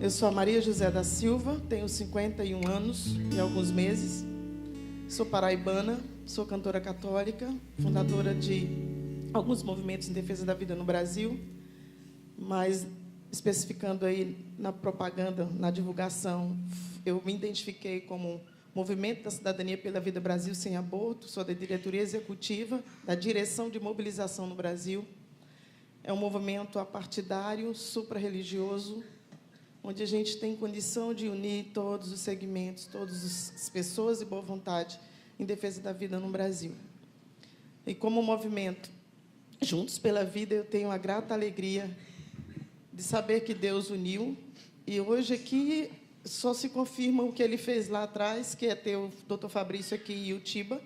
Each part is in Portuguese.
Eu sou a Maria José da Silva, tenho 51 anos e alguns meses. Sou paraibana, sou cantora católica, fundadora de alguns movimentos em defesa da vida no Brasil, mas especificando aí na propaganda, na divulgação, eu me identifiquei como Movimento da Cidadania pela Vida Brasil Sem Aborto, sou da diretoria executiva da Direção de Mobilização no Brasil. É um movimento apartidário, supra-religioso, onde a gente tem condição de unir todos os segmentos, todas as pessoas de boa vontade em defesa da vida no Brasil. E como movimento Juntos pela Vida, eu tenho a grata alegria de saber que Deus uniu, e hoje aqui só se confirma o que ele fez lá atrás, que é ter o Dr. Fabrício aqui e o Tiba.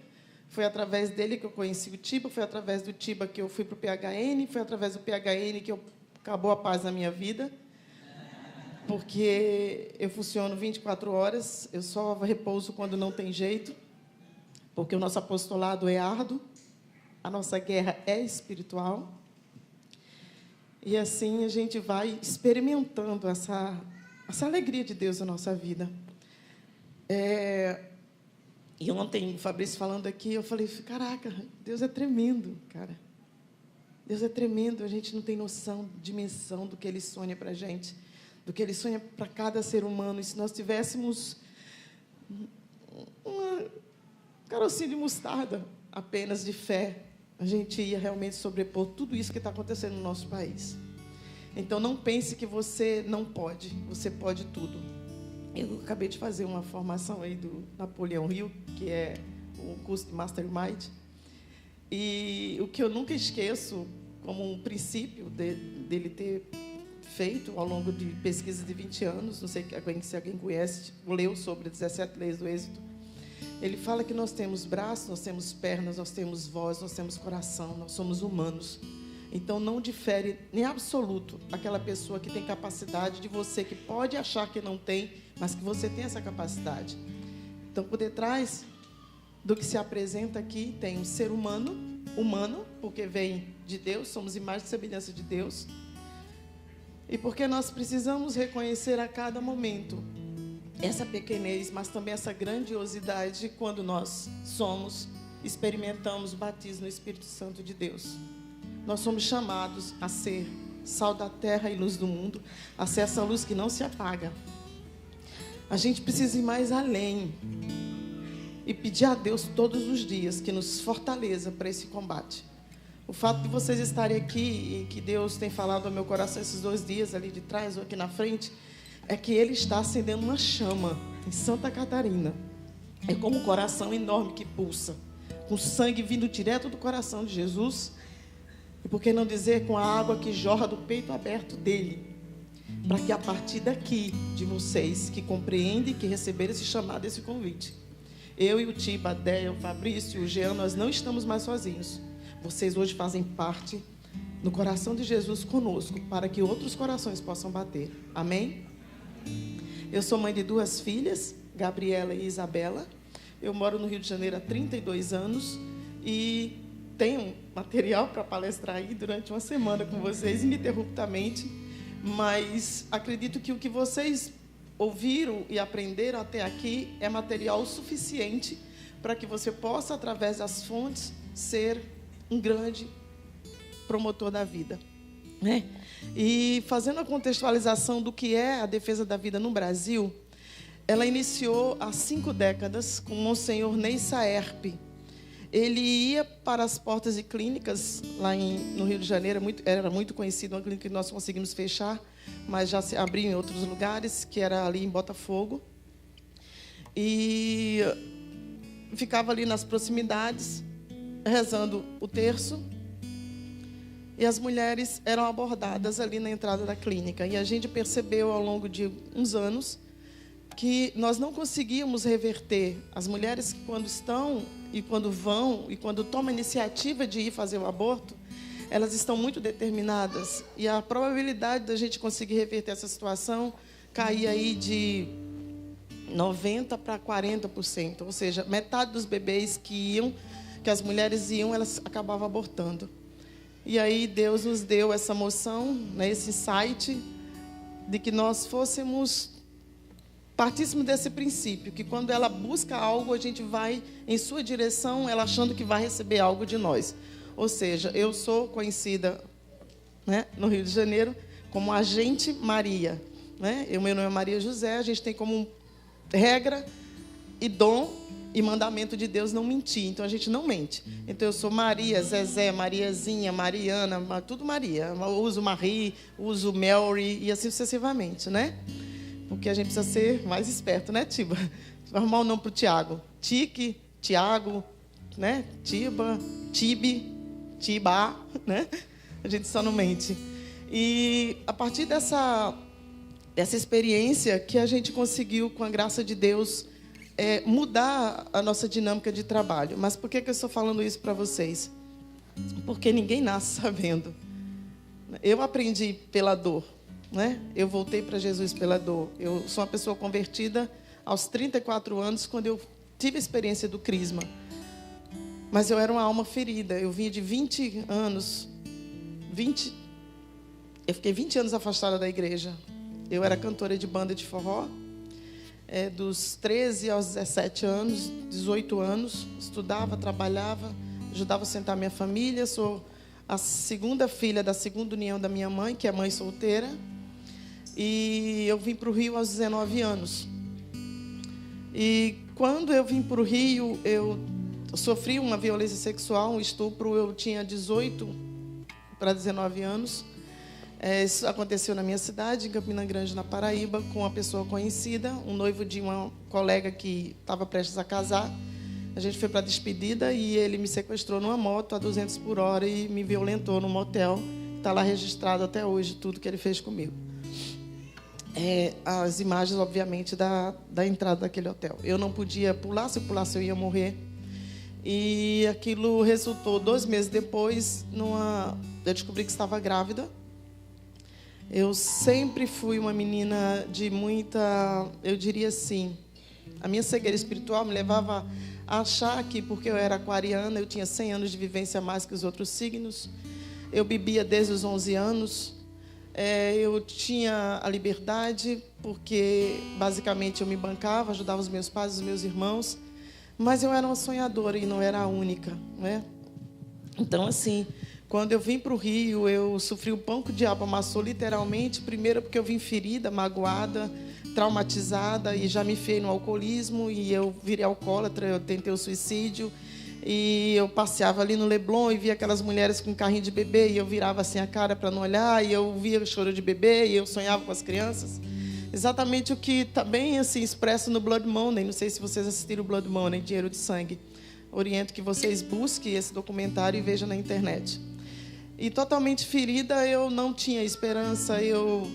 Foi através dele que eu conheci o Tiba, foi através do Tiba que eu fui para o PHN, foi através do PHN que acabou a paz na minha vida, porque eu funciono 24 horas, eu só repouso quando não tem jeito, porque o nosso apostolado é árduo, a nossa guerra é espiritual, e assim a gente vai experimentando essa alegria de Deus na nossa vida. E ontem, o Fabrício falando aqui, eu falei, caraca, Deus é tremendo, cara. Deus é tremendo, a gente não tem noção, dimensão do que Ele sonha para a gente, do que Ele sonha para cada ser humano. E se nós tivéssemos um carocinho de mostarda apenas de fé, a gente ia realmente sobrepor tudo isso que está acontecendo no nosso país. Então, não pense que você não pode, você pode tudo. Eu acabei de fazer uma formação aí do Napoleão Hill, que é o curso de Mastermind, e o que eu nunca esqueço, como um princípio dele ter feito ao longo de pesquisa de 20 anos, não sei se alguém conhece, leu sobre 17 leis do êxito, ele fala que nós temos braços, nós temos pernas, nós temos voz, nós temos coração, nós somos humanos. Então, não difere em absoluto aquela pessoa que tem capacidade de você, que pode achar que não tem, mas que você tem essa capacidade. Então, por detrás do que se apresenta aqui, tem um ser humano, porque vem de Deus, somos imagem e semelhança de Deus, e porque nós precisamos reconhecer a cada momento essa pequenez, mas também essa grandiosidade quando nós experimentamos o batismo no Espírito Santo de Deus. Nós somos chamados a ser sal da terra e luz do mundo, a ser essa luz que não se apaga. A gente precisa ir mais além e pedir a Deus todos os dias que nos fortaleça para esse combate. O fato de vocês estarem aqui e que Deus tem falado ao meu coração esses 2 dias ali de trás ou aqui na frente, é que Ele está acendendo uma chama em Santa Catarina. É como um coração enorme que pulsa, com sangue vindo direto do coração de Jesus. E por que não dizer com a água que jorra do peito aberto dele, para que a partir daqui, de vocês que compreendem, que receberam esse chamado, esse convite, eu e o Tiba, a Déia, o Fabrício, o Jean, nós não estamos mais sozinhos. Vocês hoje fazem parte no coração de Jesus conosco, para que outros corações possam bater. Amém? Eu sou mãe de 2 filhas, Gabriela e Isabela. Eu moro no Rio de Janeiro há 32 anos e tenho material para palestrar aí durante uma semana com vocês, ininterruptamente, mas acredito que o que vocês ouviram e aprenderam até aqui é material suficiente para que você possa, através das fontes, ser um grande promotor da vida, né? E fazendo a contextualização do que é a defesa da vida no Brasil, ela iniciou há 5 décadas com o Monsenhor Ney Saerpe. Ele ia para as portas de clínicas lá no Rio de Janeiro, era muito conhecido, uma clínica que nós conseguimos fechar, mas já se abriu em outros lugares, que era ali em Botafogo. E ficava ali nas proximidades, rezando o terço, e as mulheres eram abordadas ali na entrada da clínica. E a gente percebeu ao longo de uns anos que nós não conseguíamos reverter as mulheres que, quando estão e quando vão e quando tomam a iniciativa de ir fazer o aborto, elas estão muito determinadas. E a probabilidade da gente conseguir reverter essa situação caía aí de 90% para 40%. Ou seja, metade dos bebês que as mulheres iam, elas acabavam abortando. E aí Deus nos deu essa moção, né, esse insight, de que nós partíssemos desse princípio, que quando ela busca algo, a gente vai em sua direção, ela achando que vai receber algo de nós. Ou seja, eu sou conhecida, né, no Rio de Janeiro como Agente Maria. Né? Meu nome é Maria José, a gente tem como regra e dom e mandamento de Deus não mentir. Então, a gente não mente. Então, eu sou Maria, Zezé, Mariazinha, Mariana, tudo Maria. Eu uso Marie, uso Mary e assim sucessivamente, né? Porque a gente precisa ser mais esperto, né, Tiba? Vou arrumar um nome para o Tiago. Tique, Tiago, né? Tiba, Tibe, Tiba, né? A gente só não mente. E a partir dessa experiência que a gente conseguiu, com a graça de Deus, mudar a nossa dinâmica de trabalho. Mas por que eu estou falando isso para vocês? Porque ninguém nasce sabendo. Eu aprendi pela dor. Né? Eu voltei para Jesus pela dor. Eu sou uma pessoa convertida aos 34 anos, quando eu tive a experiência do crisma. Mas eu era uma alma ferida. Eu vinha de 20 anos. Eu fiquei 20 anos afastada da igreja. Eu era cantora de banda de forró. Dos 13 aos 17 anos, 18 anos. Estudava, trabalhava, ajudava a sustentar minha família. Sou a segunda filha da segunda união da minha mãe, que é mãe solteira. E eu vim para o Rio aos 19 anos. E quando eu vim para o Rio, eu sofri uma violência sexual, um estupro. Eu tinha 18 para 19 anos. Isso aconteceu na minha cidade, em Campina Grande, na Paraíba, com uma pessoa conhecida, um noivo de uma colega que estava prestes a casar. A gente foi para a despedida e ele me sequestrou numa moto a 200 por hora e me violentou num motel. Está lá registrado até hoje tudo que ele fez comigo. As imagens, obviamente, da entrada daquele hotel. Eu não podia pular, se eu pulasse eu ia morrer. E aquilo resultou, 2 meses depois, eu descobri que estava grávida. Eu sempre fui uma menina de muita, eu diria assim, a minha cegueira espiritual me levava a achar que, porque eu era aquariana, eu tinha 100 anos de vivência a mais que os outros signos. Eu bebia desde os 11 anos. Eu tinha a liberdade, porque basicamente eu me bancava, ajudava os meus pais, os meus irmãos, mas eu era uma sonhadora e não era a única, né? Então, assim, quando eu vim para o Rio, eu sofri o pão que o diabo amassou, literalmente. Primeiro porque eu vim ferida, magoada, traumatizada, e já me enfiei no alcoolismo, e eu virei alcoólatra, eu tentei o suicídio. E eu passeava ali no Leblon e via aquelas mulheres com carrinho de bebê, e eu virava assim a cara para não olhar, e eu via o choro de bebê, e eu sonhava com as crianças. Exatamente o que está bem assim, expresso no Blood Money. Não sei se vocês assistiram o Blood Money, Dinheiro de Sangue. Oriento que vocês busquem esse documentário e vejam na internet. E totalmente ferida, eu não tinha esperança. Eu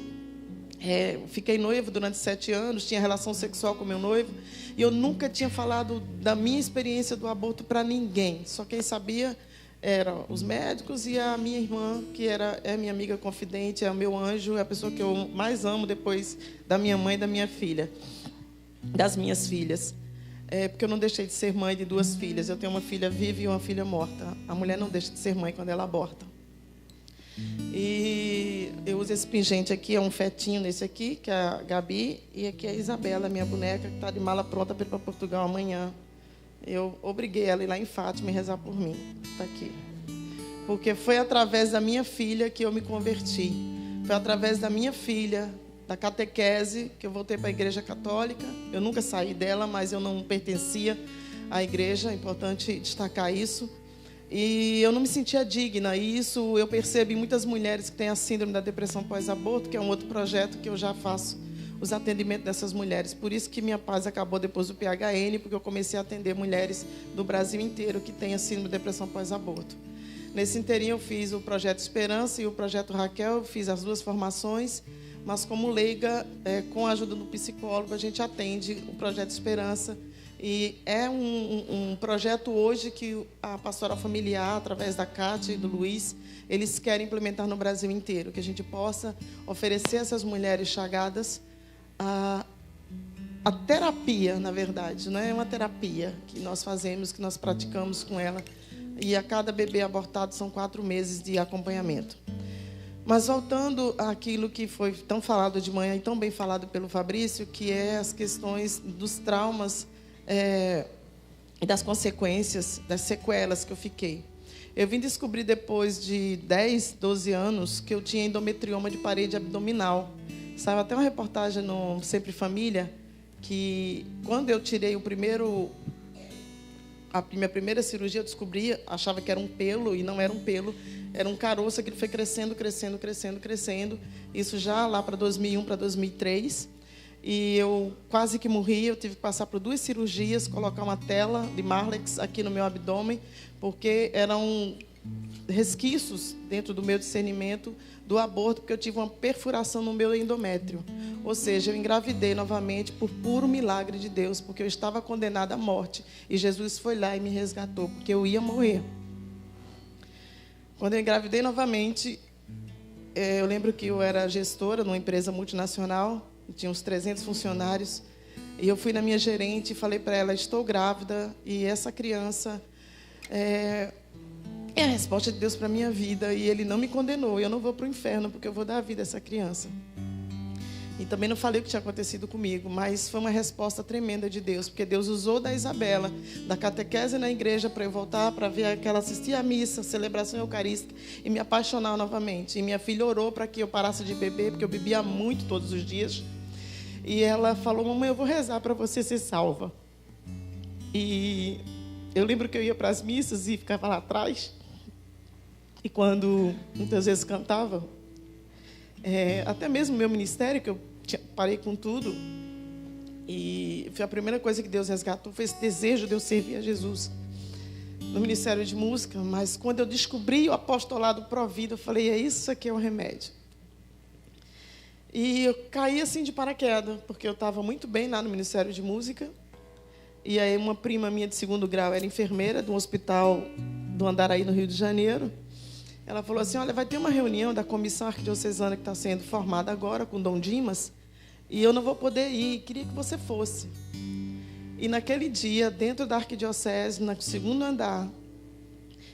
fiquei noiva durante 7 anos, tinha relação sexual com meu noivo, e eu nunca tinha falado da minha experiência do aborto para ninguém. Só quem sabia eram os médicos e a minha irmã, que é minha amiga confidente, é o meu anjo, é a pessoa que eu mais amo depois da minha mãe e da minha filha, das minhas filhas. Porque eu não deixei de ser mãe de 2 filhas. Eu tenho uma filha viva e uma filha morta. A mulher não deixa de ser mãe quando ela aborta. E eu uso esse pingente aqui, é um fetinho nesse aqui, que é a Gabi, e aqui é a Isabela, minha boneca, que está de mala pronta para ir para Portugal amanhã. Eu obriguei ela a ir lá em Fátima e rezar por mim. Está aqui. Porque foi através da minha filha que eu me converti. Foi através da minha filha, da catequese, que eu voltei para a igreja católica. Eu nunca saí dela, mas eu não pertencia à igreja, é importante destacar isso. E eu não me sentia digna, e isso eu percebo em muitas mulheres que têm a síndrome da depressão pós-aborto, que é um outro projeto que eu já faço, os atendimentos dessas mulheres. Por isso que minha paz acabou depois do PHN, porque eu comecei a atender mulheres do Brasil inteiro que têm a síndrome da depressão pós-aborto. Nesse inteirinho eu fiz o Projeto Esperança e o Projeto Raquel, eu fiz as 2 formações, mas como leiga, com a ajuda do psicólogo, a gente atende o Projeto Esperança. E é um projeto hoje que a pastoral familiar, através da Cátia e do Luiz, eles querem implementar no Brasil inteiro, que a gente possa oferecer a essas mulheres chagadas a terapia, na verdade, não é uma terapia que nós fazemos, que nós praticamos com ela. E a cada bebê abortado são 4 meses de acompanhamento. Mas voltando àquilo que foi tão falado de manhã e tão bem falado pelo Fabrício, que é as questões dos traumas e das consequências, das sequelas que eu fiquei. Eu vim descobrir depois de 10, 12 anos que eu tinha endometrioma de parede abdominal. Saiu até uma reportagem no Sempre Família, que quando eu tirei a minha primeira cirurgia, eu descobri, achava que era um pelo, e não era um pelo, era um caroço que foi crescendo, crescendo, crescendo, crescendo. Isso já lá para 2001, para 2003. E eu quase que morri, eu tive que passar por 2 cirurgias, colocar uma tela de Marlex aqui no meu abdômen, porque eram resquícios dentro do meu discernimento do aborto, porque eu tive uma perfuração no meu endométrio. Ou seja, eu engravidei novamente por puro milagre de Deus, porque eu estava condenada à morte. E Jesus foi lá e me resgatou, porque eu ia morrer. Quando eu engravidei novamente, eu lembro que eu era gestora numa empresa multinacional, tinha uns 300 funcionários, e eu fui na minha gerente e falei para ela, estou grávida, e essa criança é a resposta de Deus para a minha vida, e Ele não me condenou, eu não vou para o inferno, porque eu vou dar a vida a essa criança. E também não falei o que tinha acontecido comigo, mas foi uma resposta tremenda de Deus, porque Deus usou da Isabela, da catequese na igreja, para eu voltar, para ver que ela assistia à missa, celebração eucarística, e me apaixonar novamente. E minha filha orou para que eu parasse de beber, porque eu bebia muito todos os dias. E ela falou, mamãe, eu vou rezar para você ser salva. E eu lembro que eu ia para as missas e ficava lá atrás. E quando muitas vezes cantava, até mesmo o meu ministério, que eu parei com tudo, e foi a primeira coisa que Deus resgatou, foi esse desejo de eu servir a Jesus no ministério de música. Mas quando eu descobri o apostolado Provida, eu falei, isso aqui é o remédio. E eu caí assim de paraquedas, porque eu estava muito bem lá no ministério de música, e aí uma prima minha de 2º grau era enfermeira de um hospital do Andaraí, no Rio de Janeiro. Ela falou assim, olha, vai ter uma reunião da comissão arquidiocesana que está sendo formada agora, com Dom Dimas, e eu não vou poder ir, queria que você fosse. E naquele dia, dentro da arquidiocese, no 2º andar,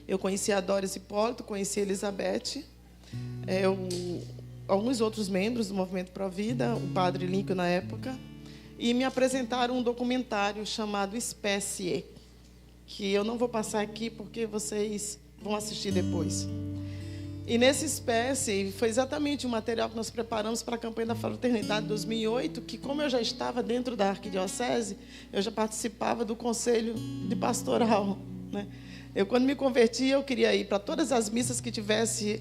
eu conheci a Doris Hipólito, conheci a Elizabeth, alguns outros membros do Movimento Provida, o padre Lincoln na época, e me apresentaram um documentário chamado Espécie, que eu não vou passar aqui porque vocês vão assistir depois. E nesse Espécie foi exatamente o material que nós preparamos para a campanha da Fraternidade 2008, que como eu já estava dentro da arquidiocese, eu já participava do conselho de pastoral, né? Eu, quando me converti, eu queria ir para todas as missas que tivesse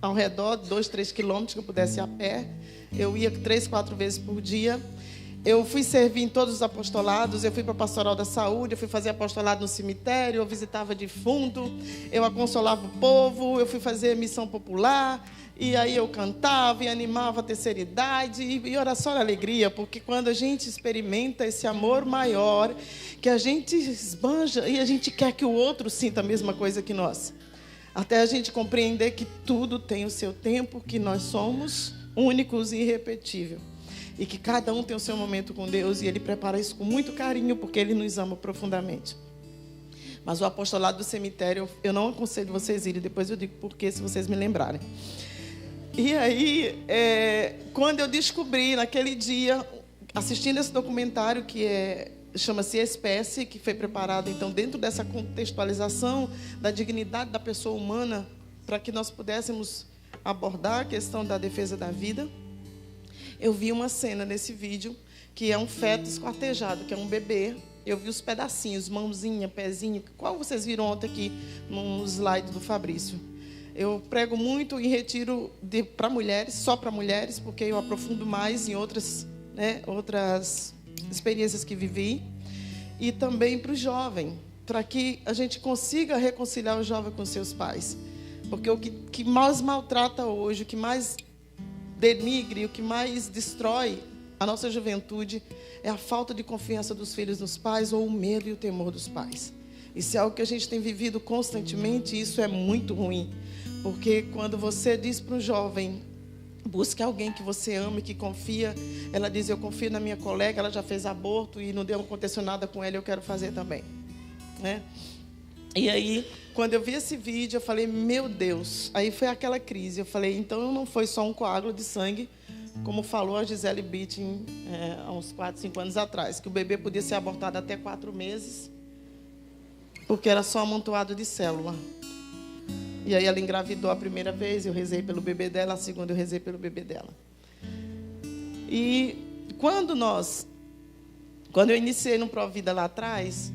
ao redor, 2, 3 quilômetros, que eu pudesse ir a pé. Eu ia 3, 4 vezes por dia. Eu fui servir em todos os apostolados, eu fui para a Pastoral da Saúde, eu fui fazer apostolado no cemitério, eu visitava defunto, eu aconsolava o povo, eu fui fazer missão popular, e aí eu cantava e animava a terceira idade, e era só alegria, porque quando a gente experimenta esse amor maior, que a gente esbanja e a gente quer que o outro sinta a mesma coisa que nós. Até a gente compreender que tudo tem o seu tempo, que nós somos únicos e irrepetíveis. E que cada um tem o seu momento com Deus, e Ele prepara isso com muito carinho, porque Ele nos ama profundamente. Mas o apostolado do cemitério, eu não aconselho vocês irem, depois eu digo porquê, se vocês me lembrarem. E aí, quando eu descobri, naquele dia, assistindo esse documentário, que chama-se Espécie, que foi preparado, então, dentro dessa contextualização da dignidade da pessoa humana, para que nós pudéssemos abordar a questão da defesa da vida, eu vi uma cena nesse vídeo, que é um feto esquartejado, que é um bebê. Eu vi os pedacinhos, mãozinha, pezinho, qual vocês viram ontem aqui no slide do Fabrício. Eu prego muito em retiro para mulheres, só para mulheres, porque eu aprofundo mais em outras experiências que vivi. E também para o jovem, para que a gente consiga reconciliar o jovem com seus pais. Porque o que mais maltrata hoje, o que mais denigre, o que mais destrói a nossa juventude é a falta de confiança dos filhos nos pais, ou o medo e o temor dos pais. Isso é algo que a gente tem vivido constantemente, e isso é muito ruim. Porque quando você diz para um jovem, busque alguém que você ama e que confia, ela diz, eu confio na minha colega, ela já fez aborto e não aconteceu nada com ela, eu quero fazer também, né? E aí, quando eu vi esse vídeo, eu falei, meu Deus. Aí foi aquela crise. Eu falei, então não foi só um coágulo de sangue, como falou a Gisele Bündchen há uns 4, 5 anos atrás, que o bebê podia ser abortado até 4 meses, porque era só amontoado de célula. E aí ela engravidou a primeira vez, eu rezei pelo bebê dela, a segunda eu rezei pelo bebê dela. E quando eu iniciei no Provida lá atrás,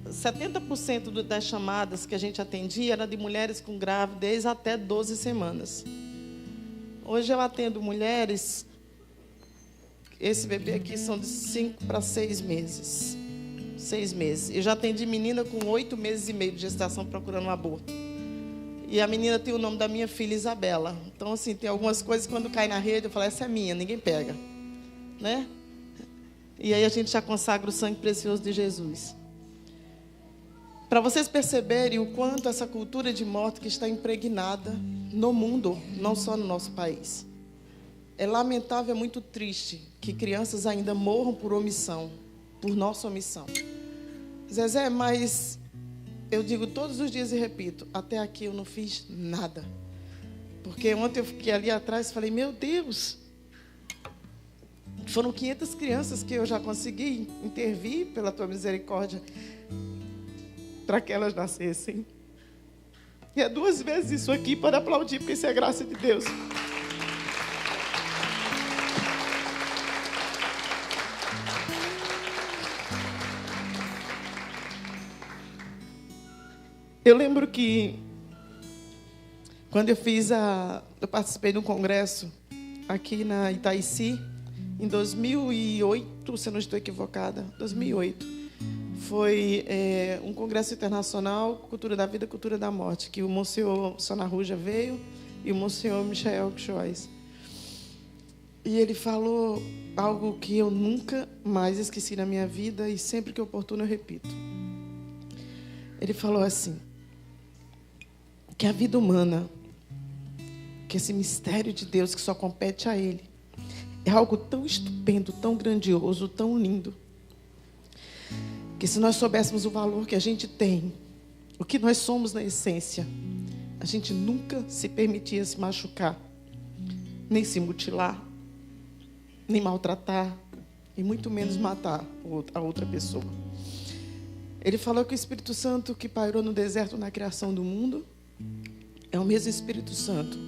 70% das chamadas que a gente atendia era de mulheres com gravidez até 12 semanas. Hoje eu atendo mulheres, esse bebê aqui são de 5 para 6 meses. 6 meses. Eu já atendi menina com 8 meses e meio de gestação procurando um aborto. E a menina tem o nome da minha filha, Isabela. Então, assim, tem algumas coisas que quando cai na rede, eu falo, essa é minha, ninguém pega. Né? E aí a gente já consagra o sangue precioso de Jesus. Para vocês perceberem o quanto essa cultura de morte que está impregnada no mundo, não só no nosso país. É lamentável, é muito triste que crianças ainda morram por omissão, por nossa omissão. Zezé, mas eu digo todos os dias e repito, até aqui eu não fiz nada. Porque ontem eu fiquei ali atrás e falei, meu Deus, foram 500 crianças que eu já consegui intervir pela tua misericórdia para que elas nascessem. E é 2 vezes isso aqui para aplaudir, porque isso é graça de Deus. Eu lembro que quando eu participei de um congresso aqui na Itaici, em 2008, se eu não estou equivocada, 2008. Foi um congresso internacional, Cultura da Vida, Cultura da Morte, que o Monsenhor Sonarruja veio e o Monsenhor Michael Chois. E ele falou algo que eu nunca mais esqueci na minha vida e sempre que oportuno eu repito. Ele falou assim, que a vida humana, que esse mistério de Deus que só compete a Ele, é algo tão estupendo, tão grandioso, tão lindo, que se nós soubéssemos o valor que a gente tem, o que nós somos na essência, a gente nunca se permitia se machucar, nem se mutilar, nem maltratar, e muito menos matar a outra pessoa. Ele falou que o Espírito Santo que pairou no deserto na criação do mundo é o mesmo Espírito Santo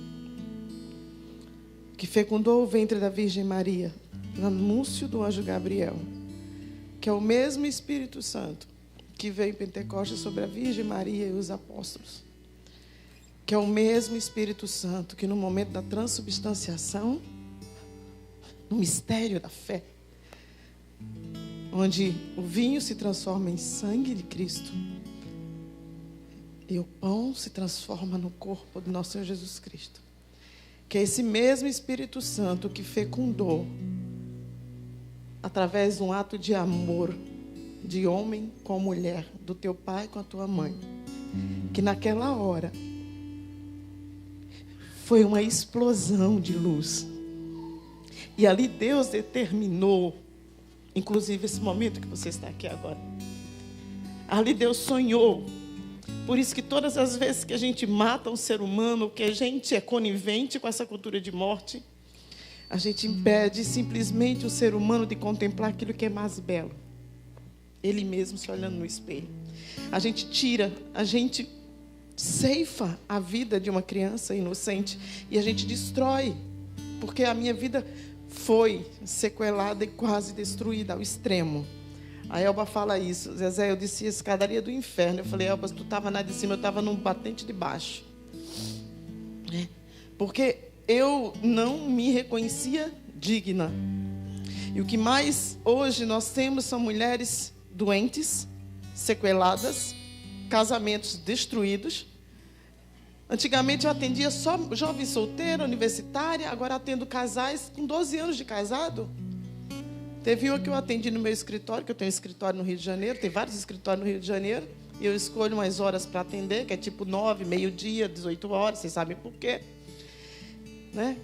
que fecundou o ventre da Virgem Maria no anúncio do anjo Gabriel, que é o mesmo Espírito Santo que veio em Pentecostes sobre a Virgem Maria e os apóstolos, que é o mesmo Espírito Santo que no momento da transubstanciação, no mistério da fé, onde o vinho se transforma em sangue de Cristo e o pão se transforma no corpo do nosso Senhor Jesus Cristo, que é esse mesmo Espírito Santo que fecundou através de um ato de amor de homem com mulher, do teu pai com a tua mãe, que naquela hora foi uma explosão de luz. E ali Deus determinou, inclusive esse momento que você está aqui agora. Ali Deus sonhou. Por isso que todas as vezes que a gente mata um ser humano, que a gente é conivente com essa cultura de morte, a gente impede simplesmente o ser humano de contemplar aquilo que é mais belo. Ele mesmo se olhando no espelho. A gente ceifa a vida de uma criança inocente e a gente destrói. Porque a minha vida foi sequelada e quase destruída ao extremo. A Elba fala isso. Zezé, eu desci a escadaria do inferno. Eu falei, Elba, tu estava na de cima, eu estava num batente de baixo. Porque eu não me reconhecia digna. E o que mais hoje nós temos são mulheres doentes, sequeladas, casamentos destruídos. Antigamente eu atendia só jovem solteira, universitária, agora atendo casais com 12 anos de casado. Teve uma que eu atendi no meu escritório, que eu tenho um escritório no Rio de Janeiro, tem vários escritórios no Rio de Janeiro, e eu escolho umas horas para atender, que é tipo 9, meio-dia, 18 horas, vocês sabem por quê. Né?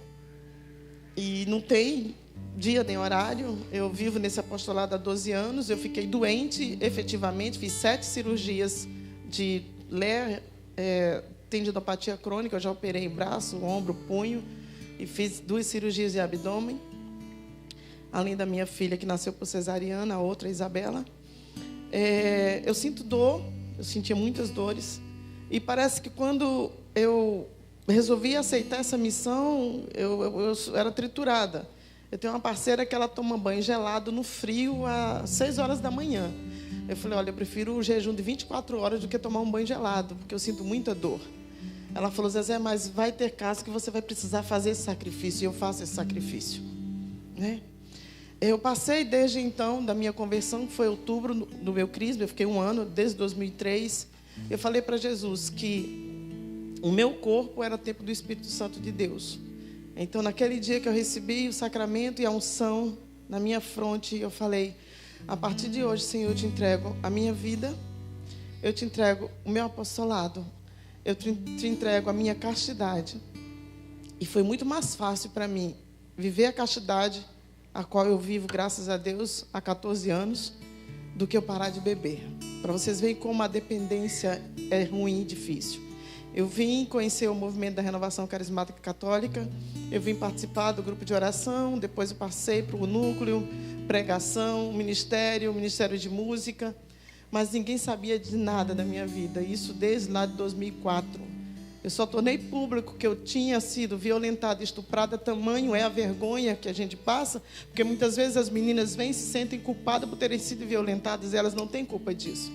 E não tem dia nem horário. Eu vivo nesse apostolado há 12 anos, eu fiquei doente, efetivamente, fiz 7 cirurgias de tendinopatia crônica. Eu já operei braço, ombro, punho e fiz 2 cirurgias de abdômen. Além da minha filha, que nasceu por cesariana, a outra, a Isabela. Eu sinto dor, eu sentia muitas dores. E parece que quando eu resolvi aceitar essa missão, eu era triturada. Eu tenho uma parceira que ela toma banho gelado no frio às 6 horas da manhã. Eu falei, olha, eu prefiro o jejum de 24 horas do que tomar um banho gelado, porque eu sinto muita dor. Ela falou, Zezé, mas vai ter casos que você vai precisar fazer esse sacrifício, e eu faço esse sacrifício. Né? Eu passei desde então, da minha conversão, que foi outubro do meu crisma, eu fiquei 1 ano, desde 2003. Eu falei para Jesus que o meu corpo era templo do Espírito Santo de Deus. Então, naquele dia que eu recebi o sacramento e a unção na minha fronte, eu falei, a partir de hoje, Senhor, eu te entrego a minha vida, eu te entrego o meu apostolado, eu te entrego a minha castidade. E foi muito mais fácil para mim viver a castidade, a qual eu vivo, graças a Deus, há 14 anos, do que eu parar de beber. Para vocês verem como a dependência é ruim e difícil. Eu vim conhecer o movimento da Renovação Carismática Católica, eu vim participar do grupo de oração, depois eu passei para o núcleo, pregação, ministério de música, mas ninguém sabia de nada da minha vida, isso desde lá de 2004. Eu só tornei público que eu tinha sido violentada, estuprada, tamanho é a vergonha que a gente passa, porque muitas vezes as meninas vêm e se sentem culpadas por terem sido violentadas, e elas não têm culpa disso.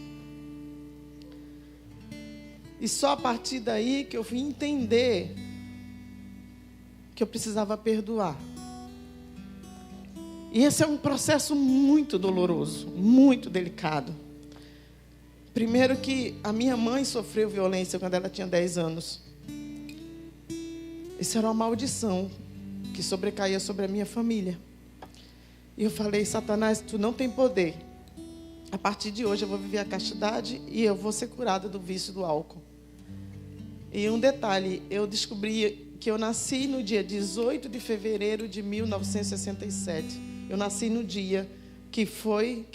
E só a partir daí que eu fui entender que eu precisava perdoar. E esse é um processo muito doloroso, muito delicado. Primeiro que a minha mãe sofreu violência quando ela tinha 10 anos. Isso era uma maldição que sobrecaía sobre a minha família. E eu falei, Satanás, tu não tem poder. A partir de hoje eu vou viver a castidade e eu vou ser curada do vício do álcool. E um detalhe, eu descobri que eu nasci no dia 18 de fevereiro de 1967. Eu nasci no dia que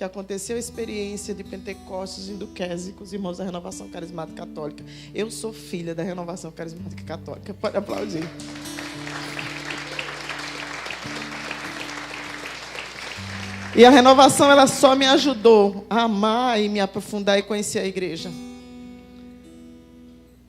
aconteceu a experiência de Pentecostes Induquese com os irmãos da Renovação Carismática Católica. Eu sou filha da Renovação Carismática Católica. Pode aplaudir. E a renovação, ela só me ajudou a amar e me aprofundar e conhecer a igreja.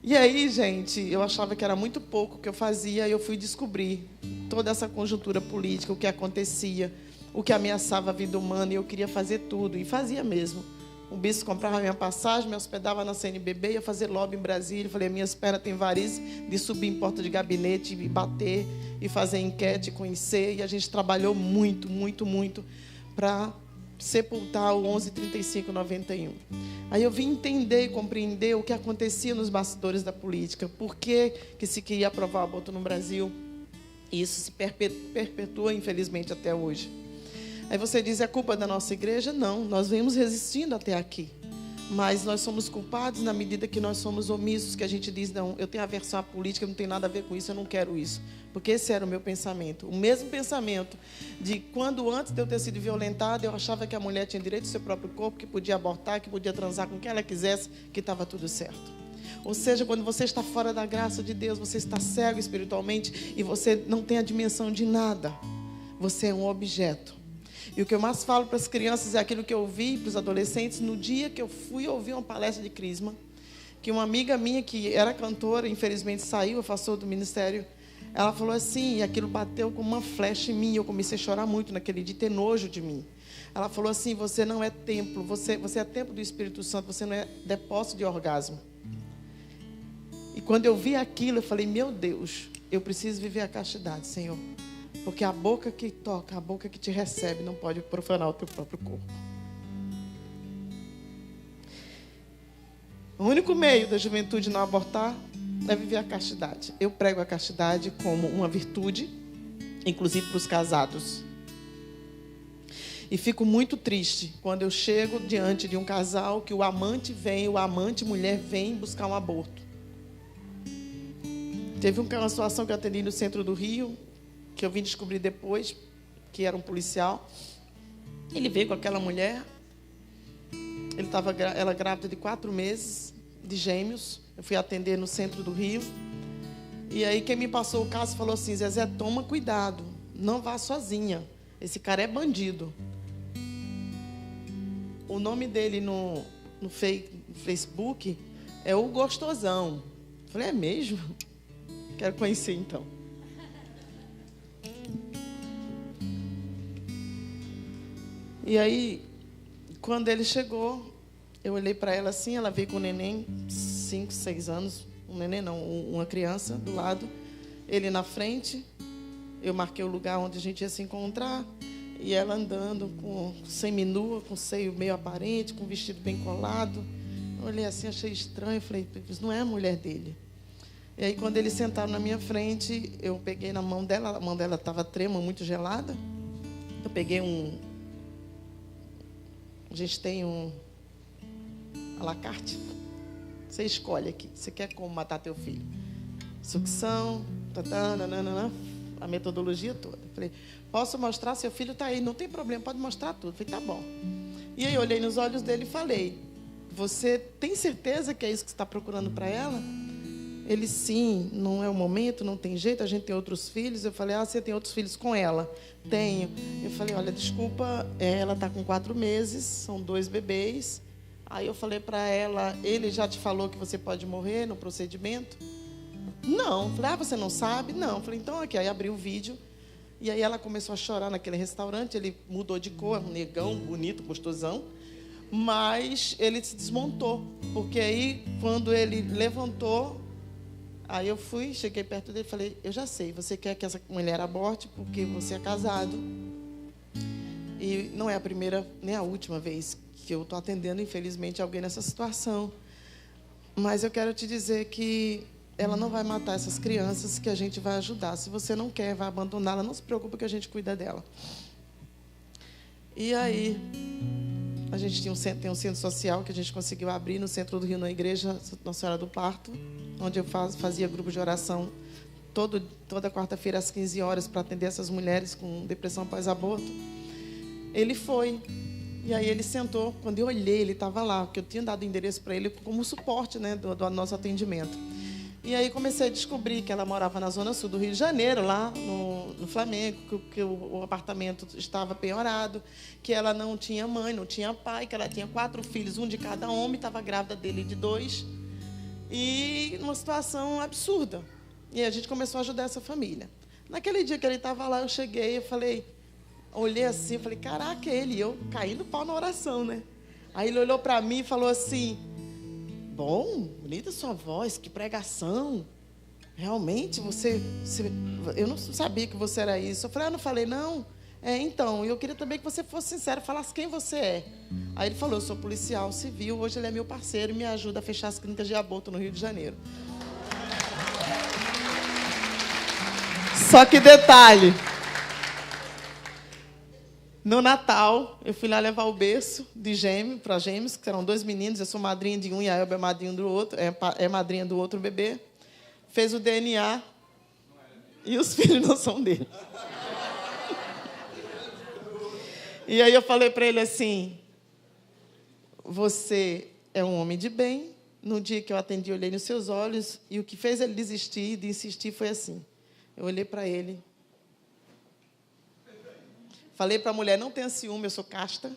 E aí, gente, eu achava que era muito pouco o que eu fazia, e eu fui descobrir toda essa conjuntura política, o que acontecia, o que ameaçava a vida humana, e eu queria fazer tudo, e fazia mesmo. O bispo comprava minha passagem, me hospedava na CNBB, ia fazer lobby em Brasília. Eu falei, minhas pernas têm varize de subir em porta de gabinete, e bater, e fazer enquete, conhecer, e a gente trabalhou muito, muito, muito para sepultar o 113591. Aí eu vim entender e compreender o que acontecia nos bastidores da política, por que se queria aprovar o aborto no Brasil, e isso se perpetua, infelizmente, até hoje. Aí você diz, é culpa da nossa igreja? Não, nós vemos resistindo até aqui, mas nós somos culpados na medida que nós somos omissos, que a gente diz, não, eu tenho aversão à política, não tem nada a ver com isso, eu não quero isso. Porque esse era o meu pensamento. O mesmo pensamento de quando, antes de eu ter sido violentada, eu achava que a mulher tinha direito ao seu próprio corpo, que podia abortar, que podia transar com quem ela quisesse, que estava tudo certo. Ou seja, quando você está fora da graça de Deus, você está cego espiritualmente e você não tem a dimensão de nada. Você é um objeto. E o que eu mais falo para as crianças é aquilo que eu ouvi para os adolescentes no dia que eu fui ouvir uma palestra de crisma, que uma amiga minha que era cantora, infelizmente saiu, afastou do ministério. Ela falou assim, e aquilo bateu como uma flecha em mim. Eu comecei a chorar muito naquele dia, ter nojo de mim. Ela falou assim, você não é templo, você é templo do Espírito Santo, você não é depósito de orgasmo. E quando eu vi aquilo, eu falei, meu Deus, eu preciso viver a castidade, Senhor. Porque a boca que toca, a boca que te recebe, não pode profanar o teu próprio corpo. O único meio da juventude não abortar é viver a castidade. Eu prego a castidade como uma virtude, inclusive para os casados. E fico muito triste quando eu chego diante de um casal que o amante mulher vem buscar um aborto. Teve uma situação que eu atendi no centro do Rio, que eu vim descobrir depois, que era um policial. Ele veio com aquela mulher, ela grávida de 4 meses, de gêmeos. Eu fui atender no centro do Rio. E aí quem me passou o caso falou assim: Zezé, toma cuidado, não vá sozinha. Esse cara é bandido. O nome dele no Facebook é o Gostosão. Eu falei, é mesmo? Quero conhecer então. E aí, quando ele chegou, eu olhei para ela assim, ela veio com um neném, 5, 6 anos, um neném não, uma criança do lado, ele na frente, eu marquei o lugar onde a gente ia se encontrar, e ela andando com seminua, com seio meio aparente, com vestido bem colado. Eu olhei assim, achei estranho, falei, isso não é a mulher dele. E aí, quando eles sentaram na minha frente, eu peguei na mão dela, a mão dela estava trema, muito gelada. Eu peguei a gente tem à la carte. Você escolhe aqui. Você quer como matar teu filho? Sucção, a metodologia toda. Falei, posso mostrar? Seu filho está aí. Não tem problema, pode mostrar tudo. Falei, tá bom. E aí eu olhei nos olhos dele e falei, você tem certeza que é isso que você está procurando para ela? Ele, sim, não é o momento, não tem jeito, a gente tem outros filhos. Eu falei, você tem outros filhos com ela? Tenho. Eu falei, olha, desculpa, ela está com 4 meses, são 2 bebês. Aí eu falei para ela, ele já te falou que você pode morrer no procedimento? Não. Eu falei, você não sabe? Não. Eu falei, então aqui. Aí abri o vídeo, e aí ela começou a chorar naquele restaurante, ele mudou de cor, um negão, bonito, gostosão. Mas ele se desmontou, porque aí, quando ele levantou, aí eu fui, cheguei perto dele e falei, eu já sei, você quer que essa mulher aborte porque você é casado. E não é a primeira, nem a última vez que eu estou atendendo, infelizmente, alguém nessa situação. Mas eu quero te dizer que ela não vai matar essas crianças, que a gente vai ajudar. Se você não quer, vai abandoná-la, não se preocupe que a gente cuida dela. E aí, a gente tem um centro social que a gente conseguiu abrir no centro do Rio, na igreja Nossa Senhora do Parto, onde eu fazia grupo de oração toda quarta-feira às 15 horas para atender essas mulheres com depressão pós-aborto. Ele foi, e aí ele sentou. Quando eu olhei, ele estava lá, porque eu tinha dado o endereço para ele como suporte, né, do nosso atendimento. E aí comecei a descobrir que ela morava na zona sul do Rio de Janeiro, lá no Flamengo, que o apartamento estava penhorado, que ela não tinha mãe, não tinha pai, que ela tinha 4 filhos, um de cada homem, estava grávida dele de 2, e numa situação absurda. E a gente começou a ajudar essa família. Naquele dia que ele estava lá, eu cheguei, olhei assim, falei, caraca, ele, e eu caí no pau na oração, né? Aí ele olhou para mim e falou assim, bom, bonita sua voz, que pregação. Realmente, eu não sabia que você era isso. Eu falei, não falei, não. Então, eu queria também que você fosse sincero, falasse quem você é. Aí ele falou, eu sou policial civil, hoje ele é meu parceiro e me ajuda a fechar as clínicas de aborto no Rio de Janeiro. Só que detalhe, no Natal, eu fui lá levar o berço de gêmeo para gêmeos, que eram 2 meninos, eu sou madrinha de um e a Elba é madrinha do outro, é madrinha do outro bebê. Fez o DNA e os filhos não são dele. E aí eu falei para ele assim, você é um homem de bem. No dia que eu atendi, eu olhei nos seus olhos, e o que fez ele desistir de insistir foi assim. Eu olhei para ele, falei para a mulher, não tenha ciúme, eu sou casta.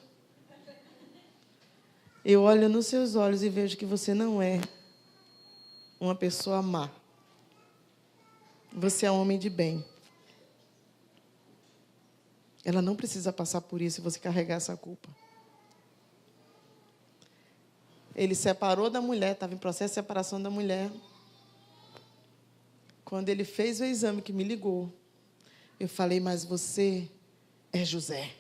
Eu olho nos seus olhos e vejo que você não é uma pessoa má. Você é um homem de bem. Ela não precisa passar por isso e você carregar essa culpa. Ele separou da mulher, estava em processo de separação da mulher. Quando ele fez o exame que me ligou, eu falei, mas você é José.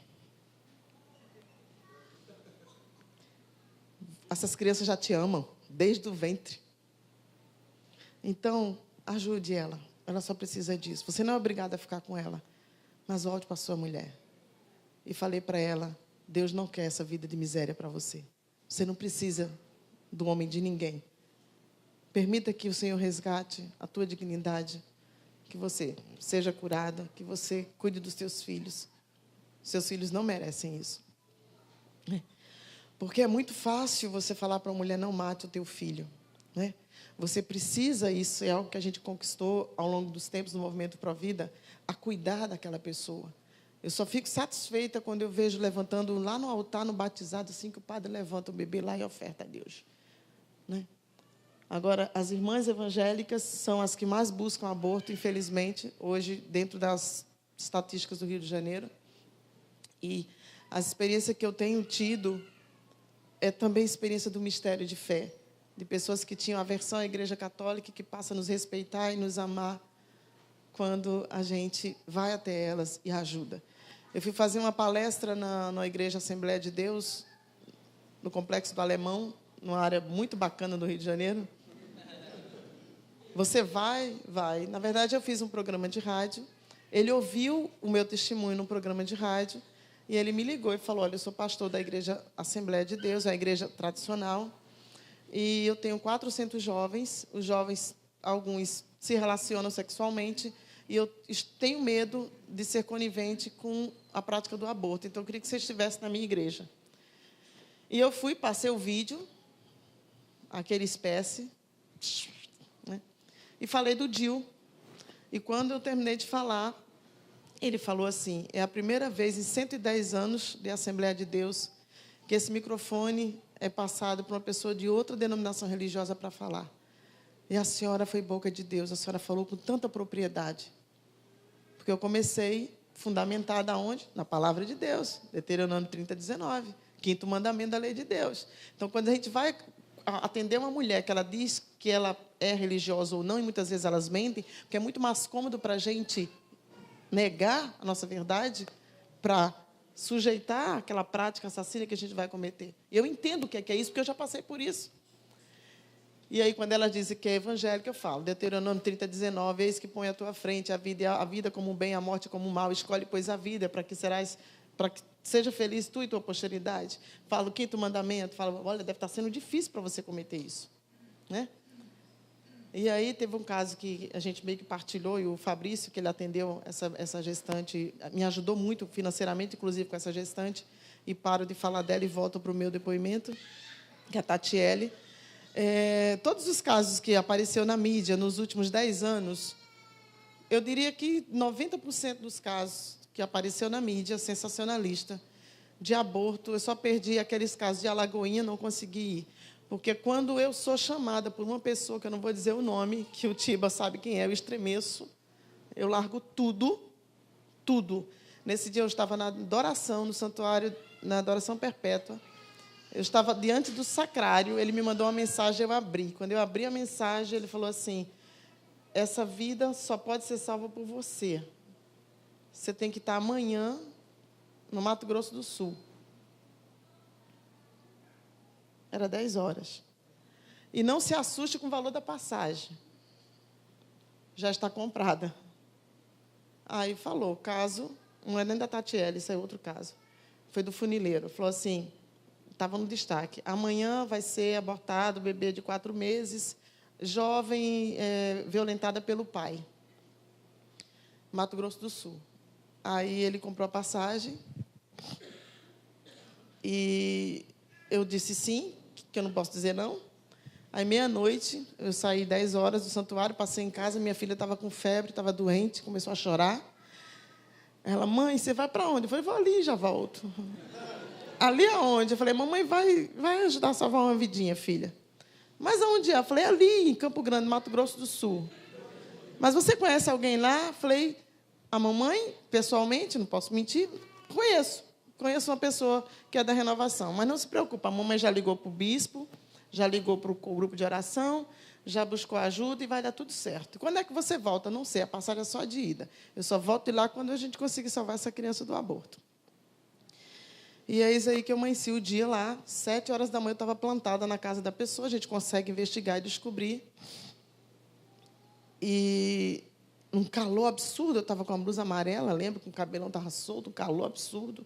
Essas crianças já te amam, desde o ventre. Então, ajude ela. Ela só precisa disso. Você não é obrigado a ficar com ela, mas volte para a sua mulher. E falei para ela, Deus não quer essa vida de miséria para você. Você não precisa do homem de ninguém. Permita que o Senhor resgate a tua dignidade, que você seja curada, que você cuide dos teus filhos. Seus filhos não merecem isso. Porque é muito fácil você falar para uma mulher, não mate o teu filho. né? Você precisa, isso é algo que a gente conquistou ao longo dos tempos do Movimento Provida, a cuidar daquela pessoa. Eu só fico satisfeita quando eu vejo levantando lá no altar, no batizado, assim que o padre levanta o bebê lá e oferta a Deus, né? Agora, as irmãs evangélicas são as que mais buscam aborto, infelizmente, hoje, dentro das estatísticas do Rio de Janeiro. E a experiência que eu tenho tido é também a experiência do mistério de fé, de pessoas que tinham aversão à Igreja Católica e que passam a nos respeitar e nos amar quando a gente vai até elas e ajuda. Eu fui fazer uma palestra na Igreja Assembleia de Deus, no Complexo do Alemão, numa área muito bacana do Rio de Janeiro. Você vai. Na verdade, eu fiz um programa de rádio. Ele ouviu o meu testemunho num programa de rádio e ele me ligou e falou: olha, eu sou pastor da Igreja Assembleia de Deus, a igreja tradicional, e eu tenho 400 jovens. Os jovens, alguns se relacionam sexualmente, e eu tenho medo de ser conivente com a prática do aborto. Então, eu queria que você estivesse na minha igreja. E eu fui, passei o vídeo, aquele espécie, né, e falei do DIU. E quando eu terminei de falar, ele falou assim: é a primeira vez em 110 anos de Assembleia de Deus que esse microfone é passado por uma pessoa de outra denominação religiosa para falar. E a senhora foi boca de Deus, a senhora falou com tanta propriedade. Porque eu comecei fundamentada onde? Na palavra de Deus, Deuteronômio 30:19, 5º mandamento da lei de Deus. Então, quando a gente vai atender uma mulher que ela diz que ela é religiosa ou não, e muitas vezes elas mentem, porque é muito mais cômodo para a gente negar a nossa verdade para sujeitar aquela prática assassina que a gente vai cometer. Eu entendo o que é isso, porque eu já passei por isso. E aí, quando ela diz que é evangélica, eu falo, Deuteronômio 30:19, eis que põe à tua frente a vida como um bem, a morte como um mal, escolhe, pois, a vida, para que seja feliz tu e tua posteridade. Falo o 5º mandamento, falo, olha, deve estar sendo difícil para você cometer isso, né? E aí teve um caso que a gente meio que partilhou, e o Fabrício, que ele atendeu essa gestante, me ajudou muito financeiramente, inclusive, com essa gestante, e paro de falar dela e volto para o meu depoimento, que é a Tatiele. Todos os casos que apareceu na mídia nos últimos 10 anos, eu diria que 90% dos casos que apareceu na mídia, sensacionalista, de aborto, eu só perdi aqueles casos de Alagoinha, não consegui ir. Porque quando eu sou chamada por uma pessoa, que eu não vou dizer o nome, que o Tiba sabe quem é, eu estremeço, eu largo tudo, tudo. Nesse dia eu estava na adoração, no santuário, na adoração perpétua. Eu estava diante do sacrário, ele me mandou uma mensagem, eu abri. Quando eu abri a mensagem, ele falou assim: essa vida só pode ser salva por você. Você tem que estar amanhã no Mato Grosso do Sul. Era 10 horas. E não se assuste com o valor da passagem. Já está comprada. Aí falou, caso, não é nem da Tatiele, isso é outro caso. Foi do funileiro. Falou assim, estava no destaque: amanhã vai ser abortado, bebê de 4 meses, jovem violentada pelo pai. Mato Grosso do Sul. Aí ele comprou a passagem. E eu disse sim, que eu não posso dizer não. Aí, meia-noite, eu saí 10 horas do santuário, passei em casa, minha filha estava com febre, estava doente, começou a chorar. Ela, mãe, você vai para onde? Eu falei, vou ali e já volto. Ali aonde? Eu falei, mamãe, vai ajudar a salvar uma vidinha, filha. Mas aonde é? Eu falei, ali, em Campo Grande, Mato Grosso do Sul. Mas você conhece alguém lá? Eu falei, a mamãe, pessoalmente, não posso mentir, conheço uma pessoa que é da renovação. Mas não se preocupe, a mamãe já ligou para o bispo, já ligou para o grupo de oração, já buscou ajuda e vai dar tudo certo. Quando é que você volta? Não sei, a passagem é só de ida. Eu só volto de lá quando a gente conseguir salvar essa criança do aborto. E é isso aí que eu amanheci o dia lá, 7 horas da manhã, eu estava plantada na casa da pessoa, a gente consegue investigar e descobrir. E um calor absurdo, eu estava com uma blusa amarela, lembro, com o cabelão estava solto, um calor absurdo.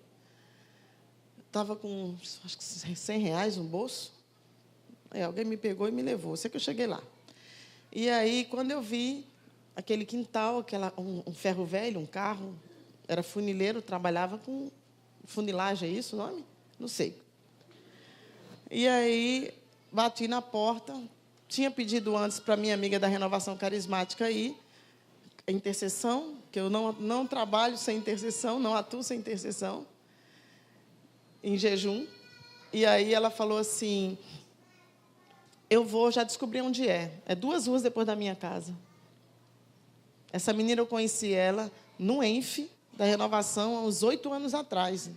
Estava com, acho que R$100 no bolso. Alguém me pegou e me levou. Sei que eu cheguei lá. E aí, quando eu vi aquele quintal, um ferro velho, um carro, era funileiro, trabalhava com funilagem, é isso o nome? Não sei. E aí, bati na porta, tinha pedido antes para minha amiga da Renovação Carismática ir, a intercessão, que eu não trabalho sem intercessão, não atuo sem intercessão, em jejum. E aí ela falou assim, eu vou, já descobri onde é. É 2 ruas depois da minha casa. Essa menina, eu conheci ela no ENF da Renovação, há uns 8 anos atrás.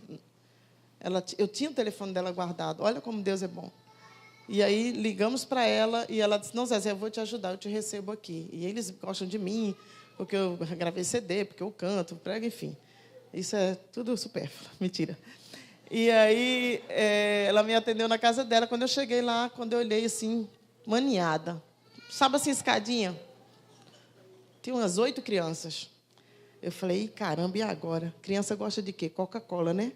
Eu tinha o telefone dela guardado. Olha como Deus é bom. E aí, ligamos para ela, e ela disse, não, Zezé, eu vou te ajudar, eu te recebo aqui. E eles gostam de mim, porque eu gravei CD, porque eu canto, prego, enfim. Isso é tudo supérfluo, mentira. E aí, ela me atendeu na casa dela. Quando eu cheguei lá, quando eu olhei, assim, maniada. Sabe assim, escadinha? Tinha umas 8 crianças. Eu falei, caramba, e agora? Criança gosta de quê? Coca-Cola, né?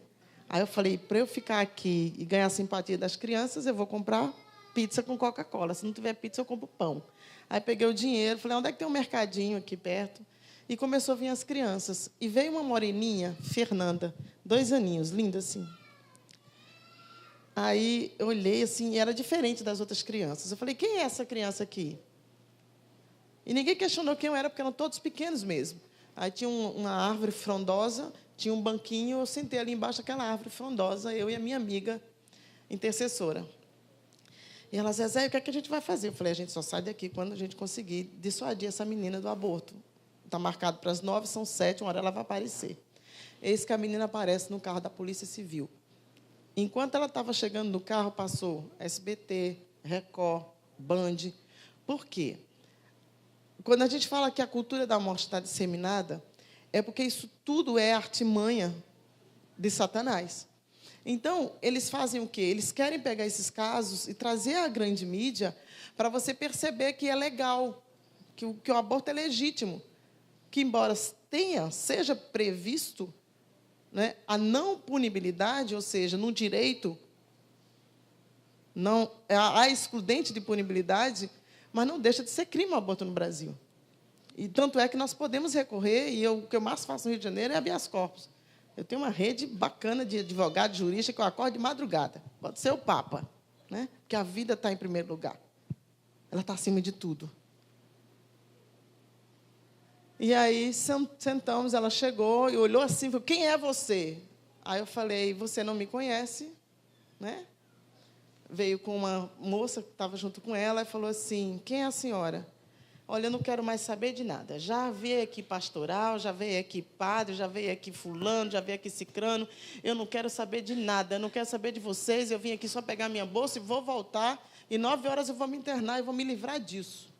Aí eu falei, para eu ficar aqui e ganhar a simpatia das crianças, eu vou comprar pizza com Coca-Cola. Se não tiver pizza, eu compro pão. Aí peguei o dinheiro, falei, onde é que tem um mercadinho aqui perto? E começou a vir as crianças. E veio uma moreninha, Fernanda, 2 aninhos, linda assim. Aí eu olhei assim, e era diferente das outras crianças. Eu falei, quem é essa criança aqui? E ninguém questionou quem eu era, porque eram todos pequenos mesmo. Aí tinha uma árvore frondosa, tinha um banquinho, eu sentei ali embaixo daquela árvore frondosa, eu e a minha amiga intercessora. E ela, Zezé, o que é que a gente vai fazer? Eu falei, a gente só sai daqui quando a gente conseguir dissuadir essa menina do aborto. Está marcado para as 9, são 7, uma hora ela vai aparecer. Eis que a menina aparece no carro da Polícia Civil. Enquanto ela estava chegando no carro, passou SBT, Record, Band. Por quê? Quando a gente fala que a cultura da morte está disseminada, é porque isso tudo é artimanha de Satanás. Então, eles fazem o quê? Eles querem pegar esses casos e trazer à grande mídia para você perceber que é legal, que o aborto é legítimo, que, embora seja previsto, né, a não punibilidade, ou seja, no direito, não há excludente de punibilidade, mas não deixa de ser crime o aborto no Brasil. E tanto é que nós podemos recorrer, e o que eu mais faço no Rio de Janeiro é habeas corpus. Eu tenho uma rede bacana de advogados, juristas, que eu acordo de madrugada. Pode ser o Papa, né? Porque a vida está em primeiro lugar. Ela está acima de tudo. E aí, sentamos, ela chegou e olhou assim, falou, quem é você? Aí eu falei, você não me conhece, né? Veio com uma moça que estava junto com ela e falou assim, quem é a senhora? Olha, eu não quero mais saber de nada. Já veio aqui pastoral, já veio aqui padre, já veio aqui fulano, já veio aqui cicrano. Eu não quero saber de nada, eu não quero saber de vocês. Eu vim aqui só pegar minha bolsa e vou voltar. E 9 horas eu vou me internar e vou me livrar disso.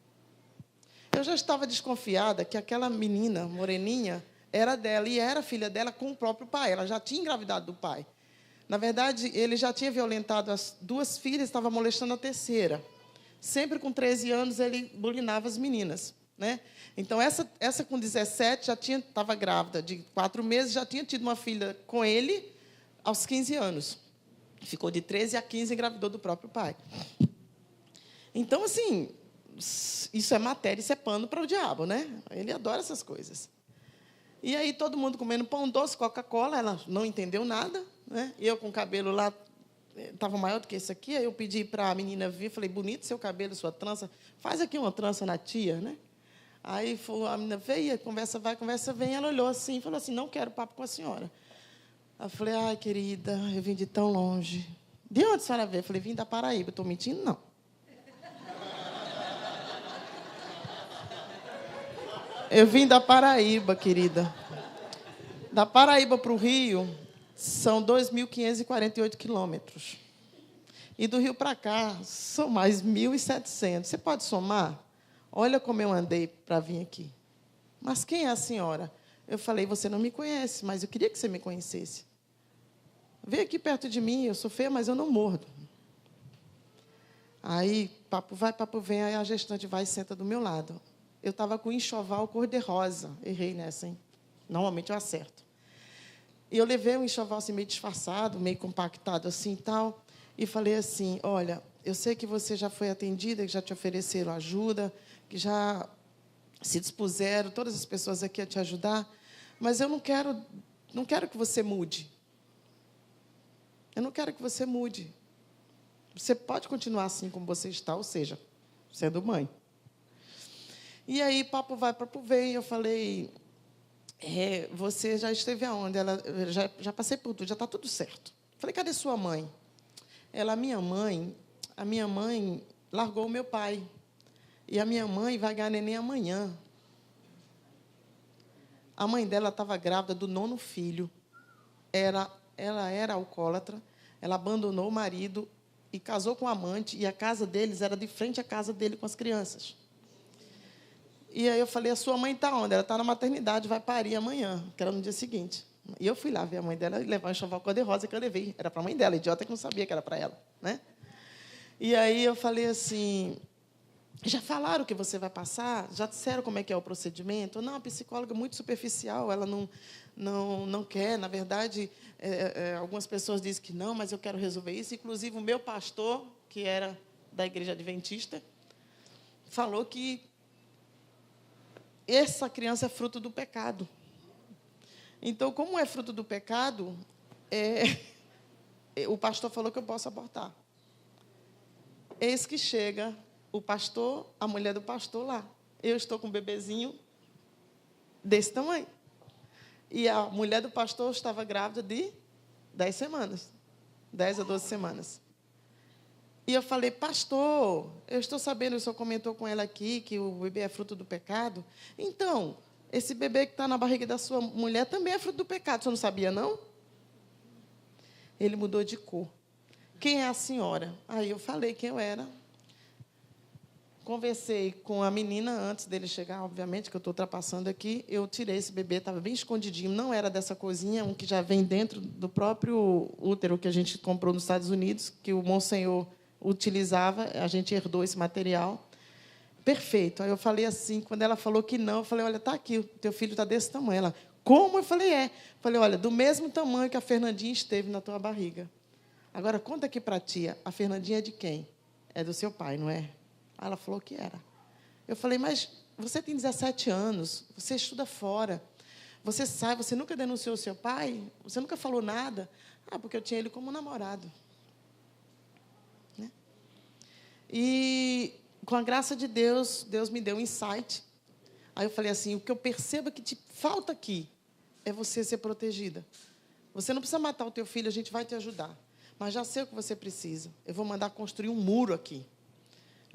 Eu já estava desconfiada que aquela menina, moreninha, era dela e era filha dela com o próprio pai. Ela já tinha engravidado do pai. Na verdade, ele já tinha violentado as 2 filhas, estava molestando a terceira. Sempre com 13 anos, ele bulinava as meninas, né? Então, essa com 17 já estava grávida de 4 meses, já tinha tido uma filha com ele aos 15 anos. Ficou de 13 a 15 e engravidou do próprio pai. Então, assim, isso é matéria, isso é pano para o diabo, né? Ele adora essas coisas. E aí, todo mundo comendo pão doce, Coca-Cola, ela não entendeu nada, né? Eu com o cabelo lá, estava maior do que esse aqui, aí eu pedi para a menina vir, falei, bonito seu cabelo, sua trança, faz aqui uma trança na tia, né? Aí a menina veio, conversa vai, conversa vem, ela olhou assim, falou assim, não quero papo com a senhora. Aí eu falei, ai, querida, eu vim de tão longe. De onde a senhora veio? Eu falei, vim da Paraíba, estou mentindo? Não. Eu vim da Paraíba, querida. Da Paraíba para o Rio, são 2.548 quilômetros. E do Rio para cá, são mais 1.700. Você pode somar? Olha como eu andei para vir aqui. Mas quem é a senhora? Eu falei, você não me conhece, mas eu queria que você me conhecesse. Vem aqui perto de mim, eu sou feia, mas eu não mordo. Aí, papo vai, papo vem, aí a gestante vai e senta do meu lado. Eu estava com enxoval cor-de-rosa. Errei nessa, hein? Normalmente eu acerto. E eu levei um enxoval assim, meio disfarçado, meio compactado assim e tal, e falei assim, olha, eu sei que você já foi atendida, que já te ofereceram ajuda, que já se dispuseram, todas as pessoas aqui a te ajudar, mas eu não quero que você mude. Eu não quero que você mude. Você pode continuar assim como você está, ou seja, sendo mãe. E aí, papo vai, papo vem, eu falei, você já esteve aonde? Ela, já passei por tudo, já está tudo certo. Falei, cadê sua mãe? Ela, a minha mãe largou o meu pai. E a minha mãe vai ganhar neném amanhã. A mãe dela estava grávida do 9º filho. Ela era alcoólatra, ela abandonou o marido e casou com um amante, e a casa deles era de frente à casa dele com as crianças. E aí eu falei, a sua mãe está onde? Ela está na maternidade, vai parir amanhã, que era no dia seguinte. E eu fui lá ver a mãe dela e levar um enxoval cor-de-rosa que eu levei. Era para a mãe dela, idiota que não sabia que era para ela, né? E aí eu falei assim, já falaram que você vai passar? Já disseram como é que é o procedimento? Não, a psicóloga é muito superficial, ela não quer. Na verdade, algumas pessoas dizem que não, mas eu quero resolver isso. Inclusive, o meu pastor, que era da igreja adventista, falou que essa criança é fruto do pecado. Então, como é fruto do pecado, o pastor falou que eu posso abortar. Eis que chega o pastor, a mulher do pastor lá. Eu estou com um bebezinho desse tamanho. E a mulher do pastor estava grávida de 10 semanas. 10 a 12 semanas. E eu falei, pastor, eu estou sabendo, o senhor comentou com ela aqui que o bebê é fruto do pecado. Então, esse bebê que está na barriga da sua mulher também é fruto do pecado. O senhor não sabia, não? Ele mudou de cor. Quem é a senhora? Aí eu falei quem eu era. Conversei com a menina antes dele chegar, obviamente, que eu estou ultrapassando aqui. Eu tirei esse bebê, estava bem escondidinho, não era dessa coisinha, um que já vem dentro do próprio útero que a gente comprou nos Estados Unidos, que o Monsenhor utilizava, a gente herdou esse material. Perfeito. Aí eu falei assim, quando ela falou que não, eu falei, olha, está aqui, o teu filho está desse tamanho. Ela, como? Eu falei, é. Eu falei, olha, do mesmo tamanho que a Fernandinha esteve na tua barriga. Agora, conta aqui para a tia, a Fernandinha é de quem? É do seu pai, não é? Aí ela falou que era. Eu falei, mas você tem 17 anos, você estuda fora, você sabe, você nunca denunciou o seu pai? Você nunca falou nada? Ah, porque eu tinha ele como namorado. Né? E, com a graça de Deus, Deus me deu um insight. Aí eu falei assim, o que eu percebo que te falta aqui é você ser protegida. Você não precisa matar o teu filho, a gente vai te ajudar. Mas já sei o que você precisa. Eu vou mandar construir um muro aqui.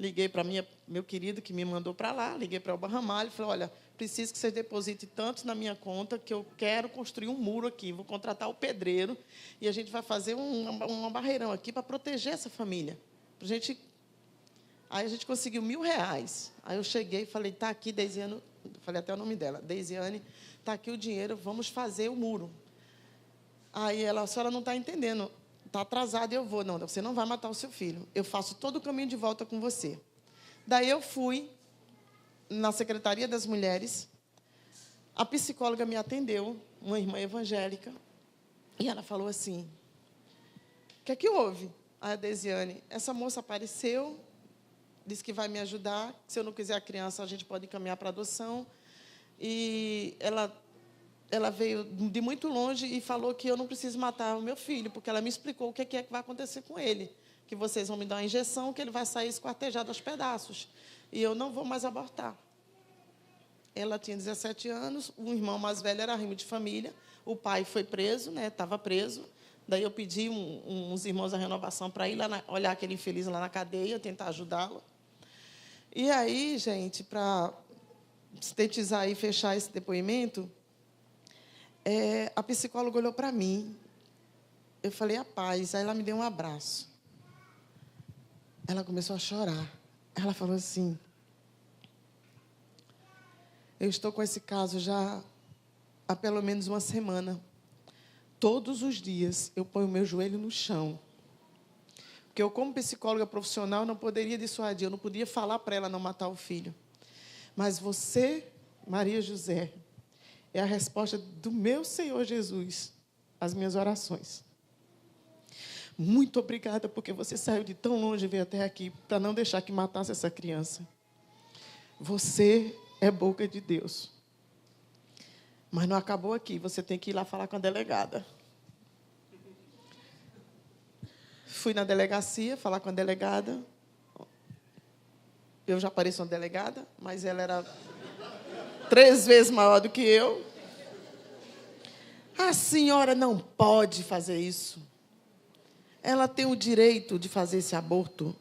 Liguei para meu querido, que me mandou para lá, liguei para o Ramalho e falei, olha, preciso que você deposite tanto na minha conta que eu quero construir um muro aqui. Vou contratar o pedreiro e a gente vai fazer um barreirão aqui para proteger essa família. Aí a gente conseguiu R$1.000. Aí eu cheguei e falei, está aqui, Deisiane, falei até o nome dela, Deisiane, está aqui o dinheiro, vamos fazer o muro. Aí ela, a senhora não está entendendo. Está atrasado, eu vou. Não, você não vai matar o seu filho. Eu faço todo o caminho de volta com você. Daí eu fui na Secretaria das Mulheres. A psicóloga me atendeu, uma irmã evangélica, e ela falou assim, o que é que houve? A Deisiane, essa moça apareceu, disse que vai me ajudar, se eu não quiser a criança, a gente pode encaminhar para adoção. E ela veio de muito longe e falou que eu não preciso matar o meu filho, porque ela me explicou o que é que vai acontecer com ele, que vocês vão me dar uma injeção, que ele vai sair esquartejado aos pedaços, e eu não vou mais abortar. Ela tinha 17 anos, o irmão mais velho era arrimo de família, o pai foi preso, estava preso, daí eu pedi uns irmãos da renovação para ir lá olhar aquele infeliz lá na cadeia, tentar ajudá-lo. E aí, gente, para sintetizar e fechar esse depoimento, a psicóloga olhou para mim, eu falei, a paz, aí ela me deu um abraço. Ela começou a chorar. Ela falou assim, eu estou com esse caso já há pelo menos uma semana. Todos os dias eu ponho o meu joelho no chão. Porque eu, como psicóloga profissional, não poderia dissuadir, eu não podia falar para ela não matar o filho. Mas você, Maria José, é a resposta do meu Senhor Jesus às minhas orações. Muito obrigada, porque você saiu de tão longe e veio até aqui para não deixar que matasse essa criança. Você é boca de Deus. Mas não acabou aqui, você tem que ir lá falar com a delegada. Fui na delegacia falar com a delegada. Eu já pareço uma delegada, mas ela era 3 vezes maior do que eu. A senhora não pode fazer isso. Ela tem o direito de fazer esse aborto.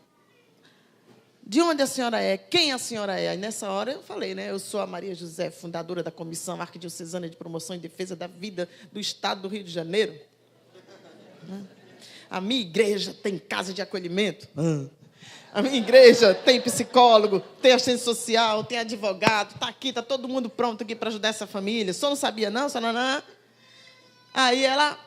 De onde a senhora é? Quem a senhora é? Aí, nessa hora, eu falei, né? Eu sou a Maria José, fundadora da Comissão Arquidiocesana de Promoção e Defesa da Vida do Estado do Rio de Janeiro. A minha igreja tem casa de acolhimento. A minha igreja tem psicólogo, tem assistente social, tem advogado. Está aqui, está todo mundo pronto aqui para ajudar essa família. Só não sabia, não? Só não. Aí ela,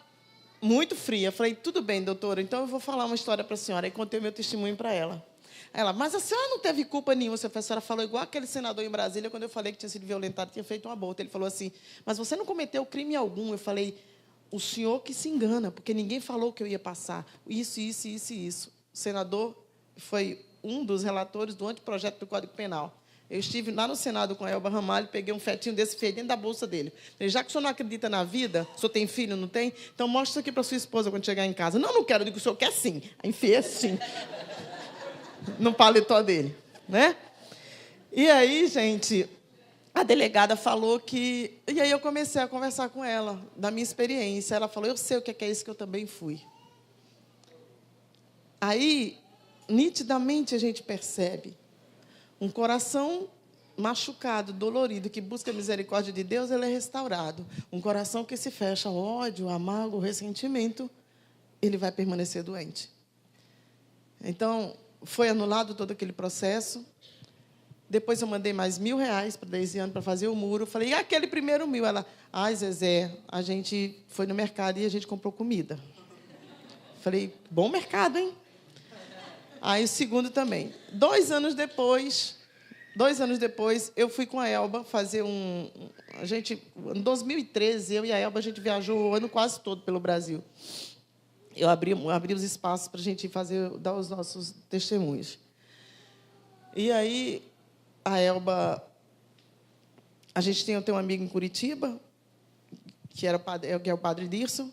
muito fria, eu falei, tudo bem, doutora, então eu vou falar uma história para a senhora. Aí contei o meu testemunho para ela. Ela, mas a senhora não teve culpa nenhuma. A senhora falou igual aquele senador em Brasília, quando eu falei que tinha sido violentado, tinha feito um aborto. Ele falou assim, mas você não cometeu crime algum. Eu falei, o senhor que se engana, porque ninguém falou que eu ia passar. Isso. O senador foi um dos relatores do anteprojeto do Código Penal. Eu estive lá no Senado com a Elba Ramalho, peguei um fetinho desse feio dentro da bolsa dele. Falei, já que o senhor não acredita na vida, o senhor tem filho, não tem? Então mostra isso aqui para sua esposa quando chegar em casa. Não quero, eu digo, o senhor quer sim. Aí enfiei assim, no paletó dele, né? E aí, gente, a delegada falou que... E aí eu comecei a conversar com ela, da minha experiência. Ela falou, eu sei o que é isso, que eu também fui. Aí, nitidamente, a gente percebe um coração machucado, dolorido, que busca a misericórdia de Deus, ele é restaurado. Um coração que se fecha ao ódio, ao amargo, ao ressentimento, ele vai permanecer doente. Então, foi anulado todo aquele processo. Depois eu mandei mais R$1.000 para a Deisiane para fazer o muro. Falei, e aquele primeiro 1.000? Ela, ai, Zezé, a gente foi no mercado e a gente comprou comida. Falei, bom mercado, hein? Aí o segundo também. 2 anos depois, eu fui com a Elba fazer em 2013, eu e a Elba, a gente viajou o ano quase todo pelo Brasil. Eu abri os espaços para a gente dar os nossos testemunhos. E aí, a Elba... A gente tem um amigo em Curitiba, que é o padre Dirson,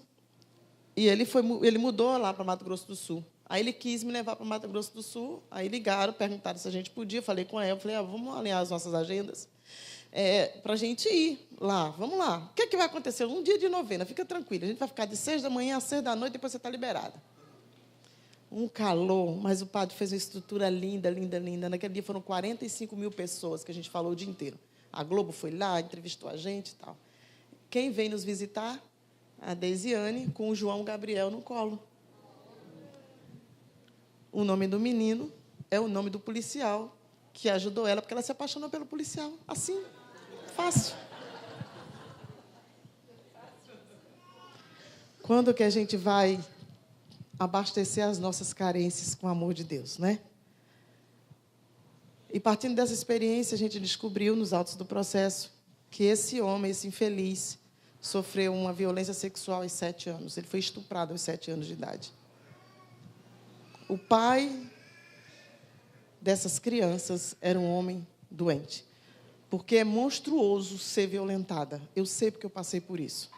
e ele mudou lá para Mato Grosso do Sul. Aí ele quis me levar para Mato Grosso do Sul. Aí ligaram, perguntaram se a gente podia. Falei com ela, falei, vamos alinhar as nossas agendas para a gente ir lá. Vamos lá. O que vai acontecer? Um dia de novena, fica tranquila. A gente vai ficar de 6 da manhã às 6 da noite, depois você está liberada. Um calor, mas o padre fez uma estrutura linda, linda, linda. Naquele dia foram 45.000 pessoas que a gente falou o dia inteiro. A Globo foi lá, entrevistou a gente e tal. Quem veio nos visitar? A Deisiane, com o João Gabriel no colo. O nome do menino é o nome do policial que ajudou ela, porque ela se apaixonou pelo policial. Assim, fácil. Quando que a gente vai abastecer as nossas carências com o amor de Deus, né? E partindo dessa experiência, a gente descobriu nos autos do processo que esse homem, esse infeliz, sofreu uma violência sexual aos 7 anos. Ele foi estuprado aos 7 anos de idade. O pai dessas crianças era um homem doente. Porque é monstruoso ser violentada. Eu sei porque eu passei por isso.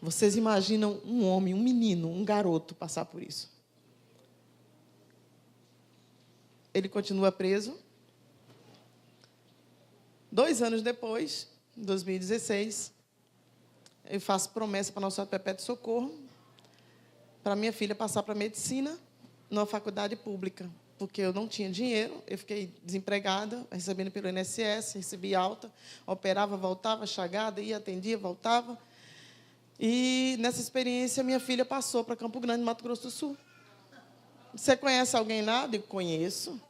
Vocês imaginam um homem, um menino, um garoto passar por isso? Ele continua preso. 2 anos depois, em 2016, eu faço promessa para a nossa Perpétuo Socorro, para minha filha passar para medicina numa faculdade pública, porque eu não tinha dinheiro, eu fiquei desempregada, recebendo pelo INSS, recebi alta, operava, voltava, chagada, ia, atendia, voltava. E, nessa experiência, minha filha passou para Campo Grande, Mato Grosso do Sul. Você conhece alguém lá? Eu digo, conheço.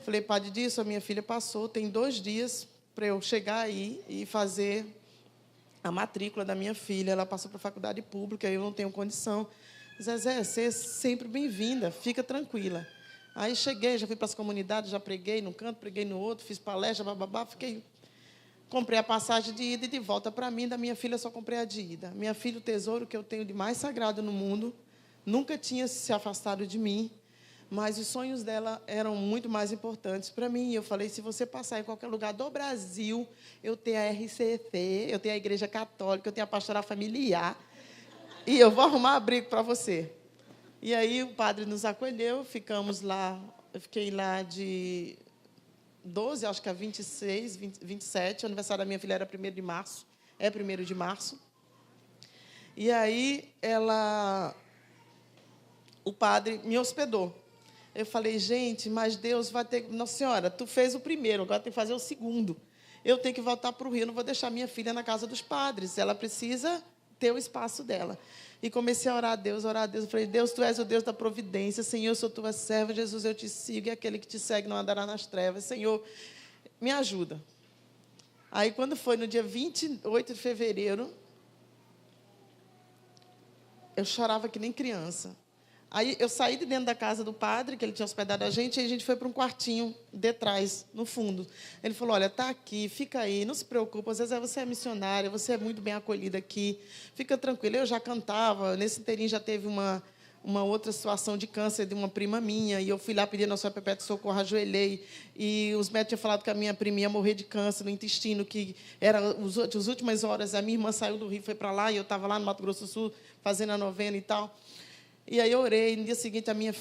Falei, padre disso, a minha filha passou, tem 2 dias para eu chegar aí e fazer a matrícula da minha filha. Ela passou para a faculdade pública, eu não tenho condição. Zezé, você é sempre bem-vinda, fica tranquila. Aí cheguei, já fui para as comunidades, já preguei num canto, preguei no outro, fiz palestra, bababá, comprei a passagem de ida e de volta para mim, da minha filha só comprei a de ida. Minha filha, o tesouro que eu tenho de mais sagrado no mundo, nunca tinha se afastado de mim, mas os sonhos dela eram muito mais importantes para mim. E eu falei, se você passar em qualquer lugar do Brasil, eu tenho a RCC, eu tenho a Igreja Católica, eu tenho a Pastoral Familiar, e eu vou arrumar abrigo para você. E aí o padre nos acolheu, ficamos lá, eu fiquei lá de 12, acho que a 26, 27. O aniversário da minha filha era 1º de março. É 1º de março. E aí, o padre me hospedou. Eu falei, gente, mas Deus vai ter... Nossa Senhora, tu fez o primeiro, agora tem que fazer o segundo. Eu tenho que voltar para o Rio, não vou deixar minha filha na casa dos padres. Ela precisa ter o espaço dela. E comecei a orar a Deus, orar a Deus. Eu falei, Deus, tu és o Deus da providência. Senhor, eu sou tua serva. Jesus, eu te sigo. E aquele que te segue não andará nas trevas. Senhor, me ajuda. Aí, quando foi no dia 28 de fevereiro, eu chorava que nem criança. Aí, eu saí de dentro da casa do padre, que ele tinha hospedado a gente, e a gente foi para um quartinho de trás, no fundo. Ele falou, olha, está aqui, fica aí, não se preocupa, às vezes você é missionária, você é muito bem acolhida aqui, fica tranquila. Eu já cantava, nesse inteirinho já teve uma outra situação de câncer de uma prima minha, e eu fui lá pedir Nossa Perpétua Socorro, ajoelhei, e os médicos tinham falado que a minha prima ia morrer de câncer no intestino, que era as últimas horas, a minha irmã saiu do Rio, foi para lá, e eu estava lá no Mato Grosso do Sul, fazendo a novena e tal. E aí eu orei, no dia seguinte a minha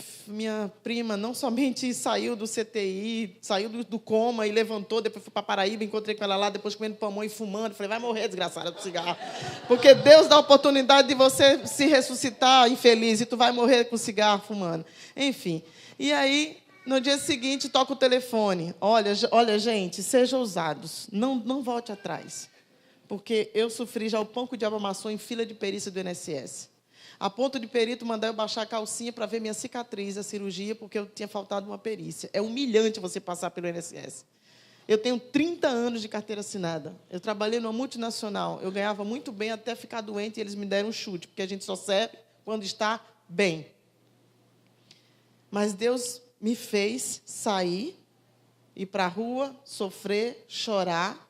prima não somente saiu do CTI, saiu do coma e levantou, depois fui para Paraíba, encontrei com ela lá, depois comendo pamonha e fumando. Falei, vai morrer, desgraçada, do cigarro. Porque Deus dá a oportunidade de você se ressuscitar infeliz e tu vai morrer com cigarro fumando. Enfim. E aí, no dia seguinte, toca o telefone. Olha, gente, sejam ousados, não volte atrás. Porque eu sofri já o pão que o diabo amassou em fila de perícia do INSS. A ponto de perito mandar eu baixar a calcinha para ver minha cicatriz, a cirurgia, porque eu tinha faltado uma perícia. É humilhante você passar pelo INSS. Eu tenho 30 anos de carteira assinada. Eu trabalhei numa multinacional. Eu ganhava muito bem até ficar doente e eles me deram um chute, porque a gente só serve quando está bem. Mas Deus me fez sair, ir para a rua, sofrer, chorar,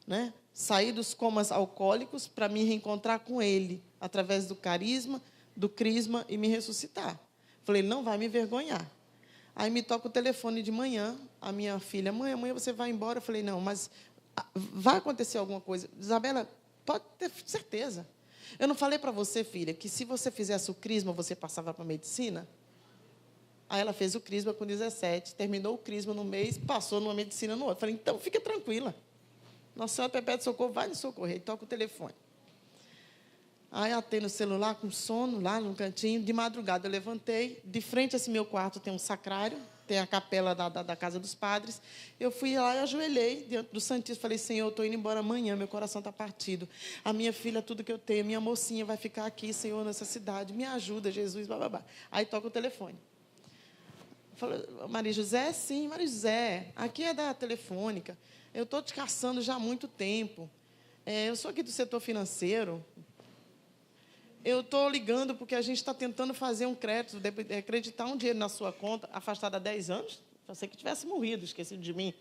né? Sair dos comas alcoólicos para me reencontrar com Ele, através do carisma, do crisma, e me ressuscitar. Falei, não vai me envergonhar. Aí me toca o telefone de manhã, a minha filha, mãe, amanhã você vai embora? Eu falei, não, mas vai acontecer alguma coisa. Isabela, pode ter certeza. Eu não falei para você, filha, que se você fizesse o crisma, você passava para a medicina? Aí ela fez o crisma com 17, terminou o crisma no mês, passou numa medicina no outro. Falei, então, fica tranquila. Nossa Senhora Perpétua Socorro vai nos socorrer. Toca o telefone. Aí atendo o celular com sono, lá no cantinho. De madrugada eu levantei. De frente a esse meu quarto tem um sacrário, tem a capela da Casa dos Padres. Eu fui lá e ajoelhei diante do Santíssimo. Falei, Senhor, eu estou indo embora amanhã, meu coração está partido. A minha filha, tudo que eu tenho, minha mocinha vai ficar aqui, Senhor, nessa cidade. Me ajuda, Jesus, bababá. Aí toca o telefone. Falei, Maria José? Sim, Maria José. Aqui é da Telefônica. Eu estou te caçando já há muito tempo. Eu sou aqui do setor financeiro. Eu estou ligando porque a gente está tentando fazer um crédito, acreditar um dinheiro na sua conta, afastada há 10 anos. Eu sei que tivesse morrido, esquecido de mim.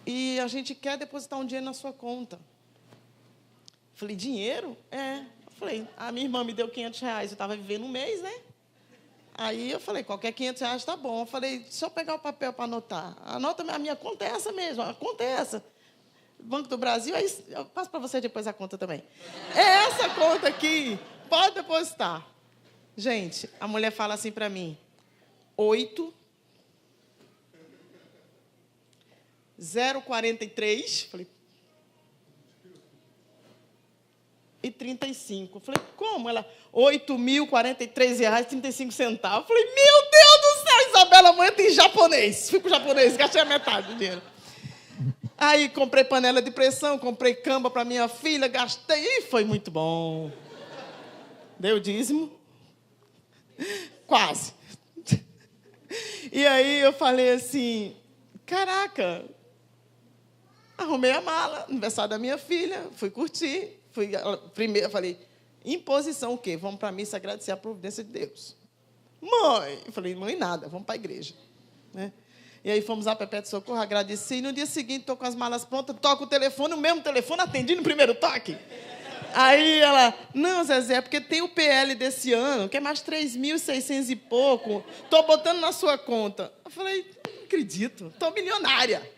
E a gente quer depositar um dinheiro na sua conta. Falei, dinheiro? Eu falei, a minha irmã me deu R$500. Eu estava vivendo um mês, né? Aí eu falei, qualquer R$500 está bom. Eu falei, deixa eu pegar o papel para anotar. Anota, a minha conta é essa mesmo, a conta é essa. Banco do Brasil, aí eu passo para você depois a conta também. É essa conta aqui, pode depositar. Gente, a mulher fala assim para mim, 8, 0,43, falei, e 35. Falei, como? Ela, R$8.043,35. Falei, meu Deus do céu, Isabela, amanhã tem japonês. Fui para o japonês, gastei a metade do dinheiro. Aí comprei panela de pressão, comprei camba para minha filha, gastei, e foi muito bom. Deu dízimo? Quase. E aí eu falei assim, caraca, arrumei a mala, aniversário da minha filha, fui curtir. Primeiro eu falei, imposição o quê? Vamos para a missa agradecer a providência de Deus. Mãe, eu falei, mãe nada, vamos para a igreja. Né? E aí fomos à Perpétua Socorro, agradeci. E no dia seguinte, estou com as malas prontas, toco o telefone, o mesmo telefone, atendi no primeiro toque. Aí ela, não, Zezé, porque tem o PL desse ano, que é mais 3.600 e pouco, estou botando na sua conta. Eu falei, não acredito, estou milionária.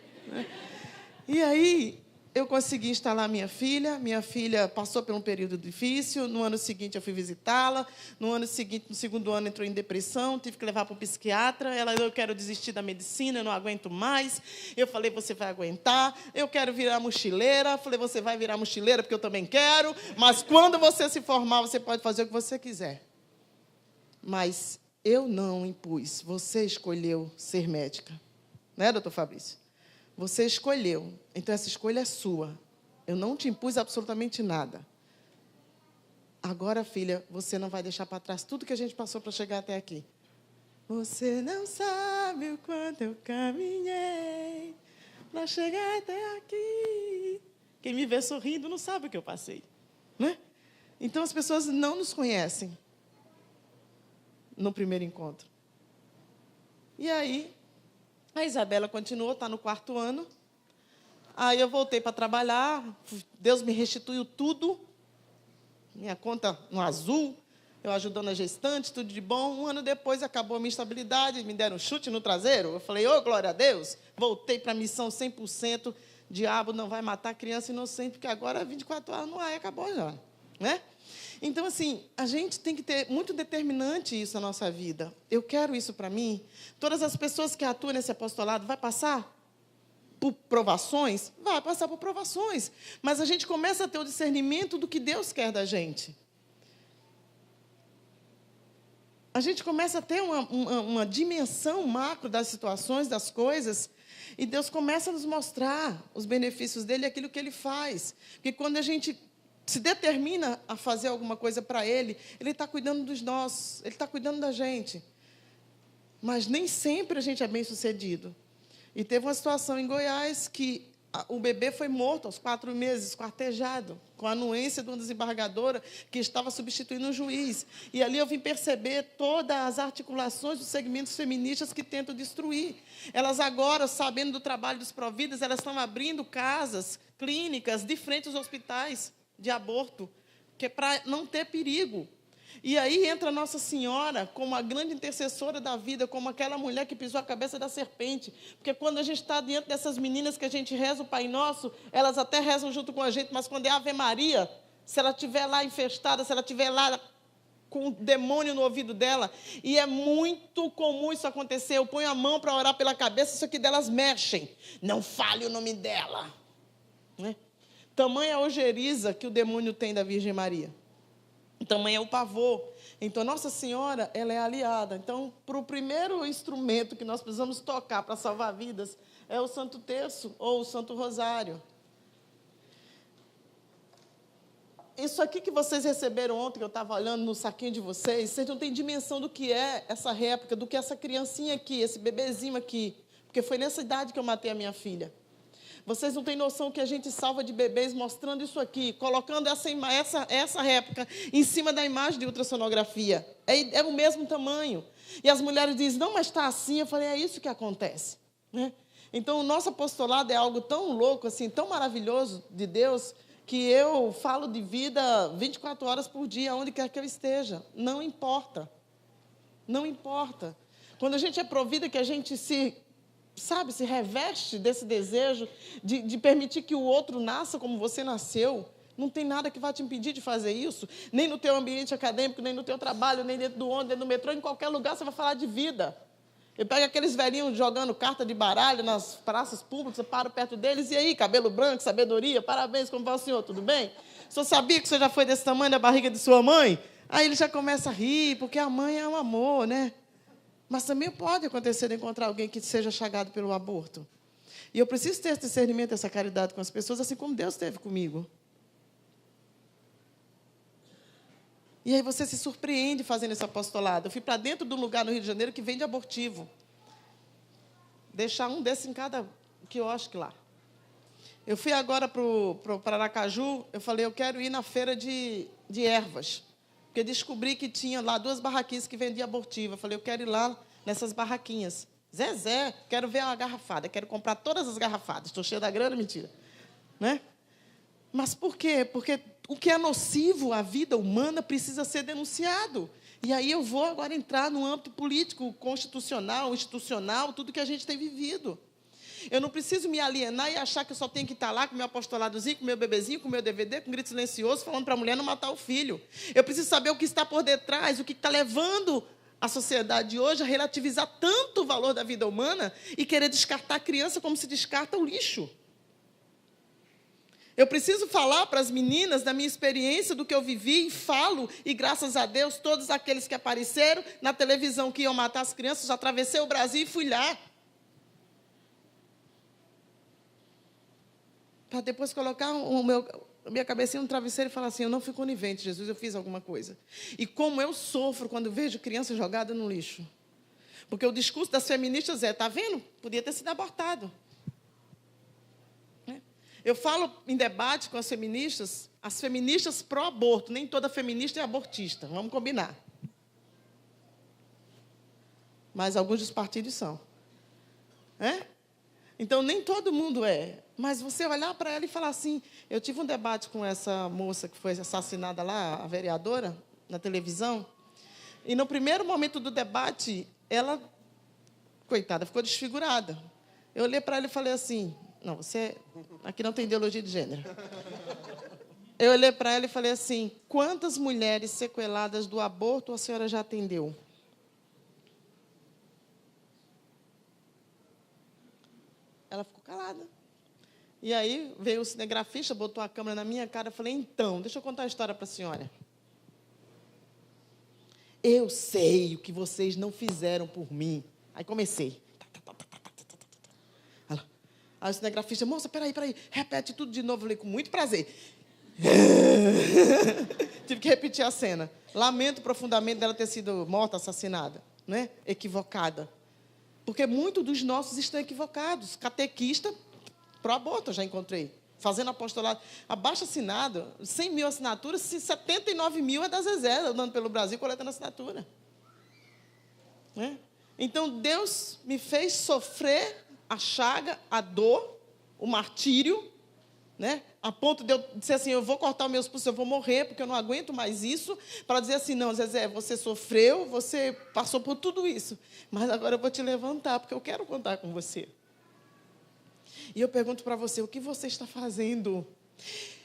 E aí, eu consegui instalar minha filha passou por um período difícil, no ano seguinte eu fui visitá-la, no ano seguinte, no segundo ano, entrou em depressão, tive que levar para o psiquiatra, eu quero desistir da medicina, eu não aguento mais, eu falei, você vai aguentar, eu quero virar mochileira, falei, você vai virar mochileira, porque eu também quero, mas quando você se formar, você pode fazer o que você quiser. Mas eu não impus, você escolheu ser médica, né, doutor Fabrício? Você escolheu, então essa escolha é sua. Eu não te impus absolutamente nada. Agora, filha, você não vai deixar para trás tudo que a gente passou para chegar até aqui. Você não sabe o quanto eu caminhei para chegar até aqui. Quem me vê sorrindo não sabe o que eu passei, né? Então, as pessoas não nos conhecem no primeiro encontro. E aí, a Isabela continuou, está no 4º ano. Aí eu voltei para trabalhar, Deus me restituiu tudo, minha conta no azul, eu ajudando a gestante, tudo de bom. 1 ano depois acabou a minha estabilidade, me deram um chute no traseiro. Eu falei, glória a Deus, voltei para a missão 100%, diabo não vai matar criança inocente, porque agora 24 horas no ar e acabou já, né? Então, assim, a gente tem que ter muito determinante isso na nossa vida. Eu quero isso para mim. Todas as pessoas que atuam nesse apostolado, vai passar por provações? Vai passar por provações. Mas a gente começa a ter o discernimento do que Deus quer da gente. A gente começa a ter uma dimensão macro das situações, das coisas, e Deus começa a nos mostrar os benefícios dele e aquilo que ele faz. Porque quando a gente se determina a fazer alguma coisa para Ele, Ele está cuidando dos nossos, Ele está cuidando da gente. Mas nem sempre a gente é bem-sucedido. E teve uma situação em Goiás que o bebê foi morto aos 4 meses, esquartejado, com a anuência de uma desembargadora que estava substituindo um juiz. E ali eu vim perceber todas as articulações dos segmentos feministas que tentam destruir. Elas agora, sabendo do trabalho dos Providas, elas estão abrindo casas, clínicas, de frente aos hospitais de aborto, que é para não ter perigo. E aí entra Nossa Senhora como a grande intercessora da vida, como aquela mulher que pisou a cabeça da serpente. Porque quando a gente está diante dessas meninas que a gente reza o Pai Nosso, elas até rezam junto com a gente, mas quando é Ave Maria, se ela estiver lá infestada, se ela estiver lá com o demônio no ouvido dela, e é muito comum isso acontecer, eu ponho a mão para orar pela cabeça, isso aqui delas mexem. Não fale o nome dela, né? Tamanha a ojeriza que o demônio tem da Virgem Maria. Tamanho é o pavor. Então, Nossa Senhora, ela é aliada. Então, para o primeiro instrumento que nós precisamos tocar para salvar vidas é o Santo Terço ou o Santo Rosário. Isso aqui que vocês receberam ontem, que eu estava olhando no saquinho de vocês não têm dimensão do que é essa réplica, do que essa criancinha aqui, esse bebezinho aqui. Porque foi nessa idade que eu matei a minha filha. Vocês não têm noção que a gente salva de bebês mostrando isso aqui, colocando essa réplica em cima da imagem de ultrassonografia. É o mesmo tamanho. E as mulheres dizem, não, mas está assim. Eu falei, é isso que acontece, né? Então, o nosso apostolado é algo tão louco, assim, tão maravilhoso de Deus, que eu falo de vida 24 horas por dia, onde quer que eu esteja. Não importa. Não importa. Quando a gente é provida, que a gente se reveste desse desejo de permitir que o outro nasça como você nasceu, não tem nada que vai te impedir de fazer isso, nem no teu ambiente acadêmico, nem no teu trabalho, nem dentro do ônibus, dentro do metrô, em qualquer lugar você vai falar de vida. Eu pego aqueles velhinhos jogando carta de baralho nas praças públicas, eu paro perto deles, e aí, cabelo branco, sabedoria, parabéns, como vai o senhor, tudo bem? O senhor sabia que o senhor já foi desse tamanho da barriga de sua mãe? Aí ele já começa a rir, porque a mãe é um amor, né? Mas também pode acontecer de encontrar alguém que seja chagado pelo aborto. E eu preciso ter esse discernimento, essa caridade com as pessoas, assim como Deus teve comigo. E aí você se surpreende fazendo esse apostolado. Eu fui para dentro de um lugar no Rio de Janeiro que vende abortivo. Deixar um desse em cada quiosque lá. Eu fui agora para Aracaju, eu falei, eu quero ir na feira de ervas. Porque descobri que tinha lá 2 barraquinhas que vendiam abortivo. Eu falei, eu quero ir lá nessas barraquinhas. Zezé, quero ver uma garrafada, quero comprar todas as garrafadas. Estou cheia da grana, mentira. Né? Mas por quê? Porque o que é nocivo à vida humana precisa ser denunciado. E aí eu vou agora entrar no âmbito político, constitucional, institucional, tudo que a gente tem vivido. Eu não preciso me alienar e achar que eu só tenho que estar lá com o meu apostoladozinho, com o meu bebezinho, com o meu DVD, com um grito silencioso, falando para a mulher não matar o filho. Eu preciso saber o que está por detrás, o que está levando a sociedade hoje a relativizar tanto o valor da vida humana e querer descartar a criança como se descarta o lixo. Eu preciso falar para as meninas da minha experiência, do que eu vivi, e falo, e graças a Deus, todos aqueles que apareceram na televisão que iam matar as crianças, já atravessei o Brasil e fui lá. Para depois colocar a minha cabecinha no travesseiro e falar assim, eu não fui conivente, Jesus, eu fiz alguma coisa. E como eu sofro quando vejo criança jogada no lixo. Porque o discurso das feministas é, está vendo? Podia ter sido abortado. Eu falo em debate com as feministas pró-aborto, nem toda feminista é abortista, vamos combinar. Mas alguns dos partidos são. Então, nem todo mundo é. Mas você olhar para ela e falar assim, eu tive um debate com essa moça que foi assassinada lá, a vereadora, na televisão, e no primeiro momento do debate, ela, coitada, ficou desfigurada. Eu olhei para ela e falei assim, não, aqui não tem ideologia de gênero. Eu olhei para ela e falei assim, quantas mulheres sequeladas do aborto a senhora já atendeu? Ela ficou calada. E aí veio o cinegrafista, botou a câmera na minha cara, eu falei, então, deixa eu contar a história para a senhora. Eu sei o que vocês não fizeram por mim. Aí comecei. Aí o cinegrafista, moça, peraí, repete tudo de novo. Eu falei, com muito prazer. Tive que repetir a cena. Lamento profundamente dela ter sido morta, assassinada, né? Equivocada. Porque muitos dos nossos estão equivocados. Catequista, pró-aborto, eu já encontrei. Fazendo apostolado. Abaixo-assinado, 100 mil assinaturas, 79 mil é da Zezé, andando pelo Brasil, coletando assinatura. Né? Então, Deus me fez sofrer a chaga, a dor, o martírio, né? A ponto de eu dizer assim, eu vou cortar os meus pulsos, eu vou morrer, porque eu não aguento mais isso, para dizer assim, não, Zezé, você sofreu, você passou por tudo isso, mas agora eu vou te levantar, porque eu quero contar com você. E eu pergunto para você, o que você está fazendo?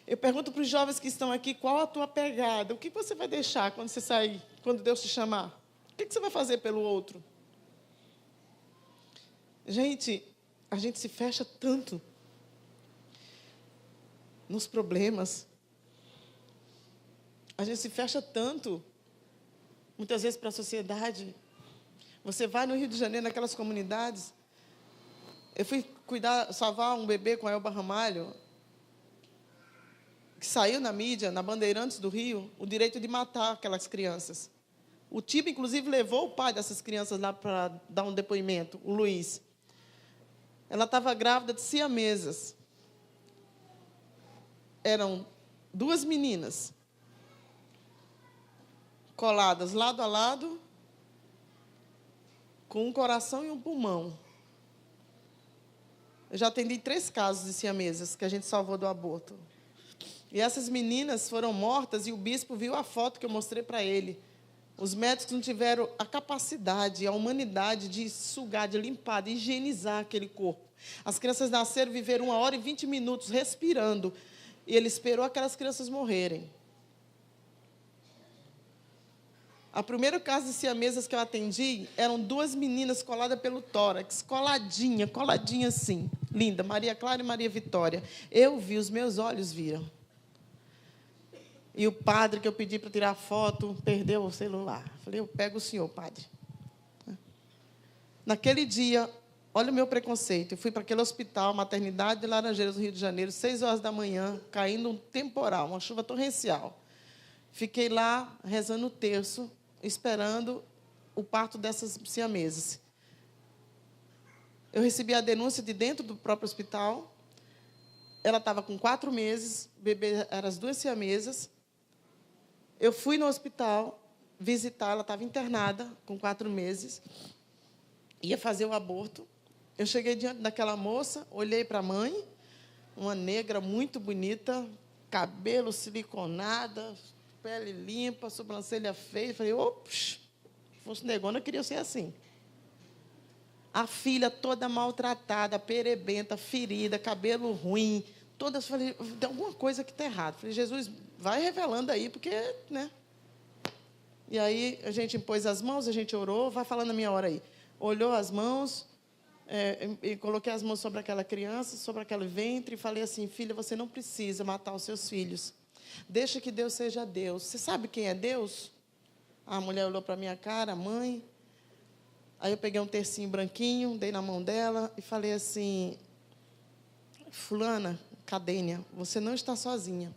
Eu pergunto para os jovens que estão aqui, qual a tua pegada? O que você vai deixar quando você sair, quando Deus te chamar? O que você vai fazer pelo outro? Gente, a gente se fecha tanto nos problemas. A gente se fecha tanto, muitas vezes, para a sociedade. Você vai no Rio de Janeiro, naquelas comunidades. Eu fui salvar um bebê com a Elba Ramalho, que saiu na mídia, na Bandeirantes do Rio, o direito de matar aquelas crianças. O tipo, inclusive, levou o pai dessas crianças lá para dar um depoimento, o Luiz. Ela estava grávida de siamesas. Eram 2 meninas, coladas lado a lado, com um coração e um pulmão. Eu já atendi 3 casos de siamesas que a gente salvou do aborto. E essas meninas foram mortas e o bispo viu a foto que eu mostrei para ele. Os médicos não tiveram a capacidade, a humanidade de sugar, de limpar, de higienizar aquele corpo. As crianças nasceram, viveram 1 hora e 20 minutos respirando. E ele esperou aquelas crianças morrerem. O primeiro caso de siamesas que eu atendi, eram 2 meninas coladas pelo tórax, coladinha assim, linda, Maria Clara e Maria Vitória. Eu vi, os meus olhos viram. E o padre que eu pedi para tirar foto, perdeu o celular. Falei, eu pego o senhor, padre. Naquele dia, olha o meu preconceito, eu fui para aquele hospital, maternidade de Laranjeiras, no Rio de Janeiro, 6 horas da manhã, caindo um temporal, uma chuva torrencial. Fiquei lá, rezando o terço, esperando o parto dessas siamesas. Eu recebi a denúncia de dentro do próprio hospital. Ela estava com 4 meses, o bebê eram as 2 siamesas. Eu fui no hospital visitar, ela estava internada, com 4 meses, ia fazer o aborto. Eu cheguei diante daquela moça, olhei para a mãe, uma negra muito bonita, cabelo siliconada, pele limpa, sobrancelha feia. Falei, ops, se fosse negona, eu queria ser assim. A filha toda maltratada, perebenta, ferida, cabelo ruim. Todas, falei, tem alguma coisa que está errada. Falei, Jesus, vai revelando aí, porque, né? E aí a gente impôs as mãos, a gente orou, vai falando a minha hora aí. Olhou as mãos, e coloquei as mãos sobre aquela criança, sobre aquele ventre, e falei assim, filha, você não precisa matar os seus filhos. Deixa que Deus seja Deus. Você sabe quem é Deus? A mulher olhou para a minha cara, mãe. Aí eu peguei um tercinho branquinho, dei na mão dela e falei assim, fulana, Cadênia, você não está sozinha.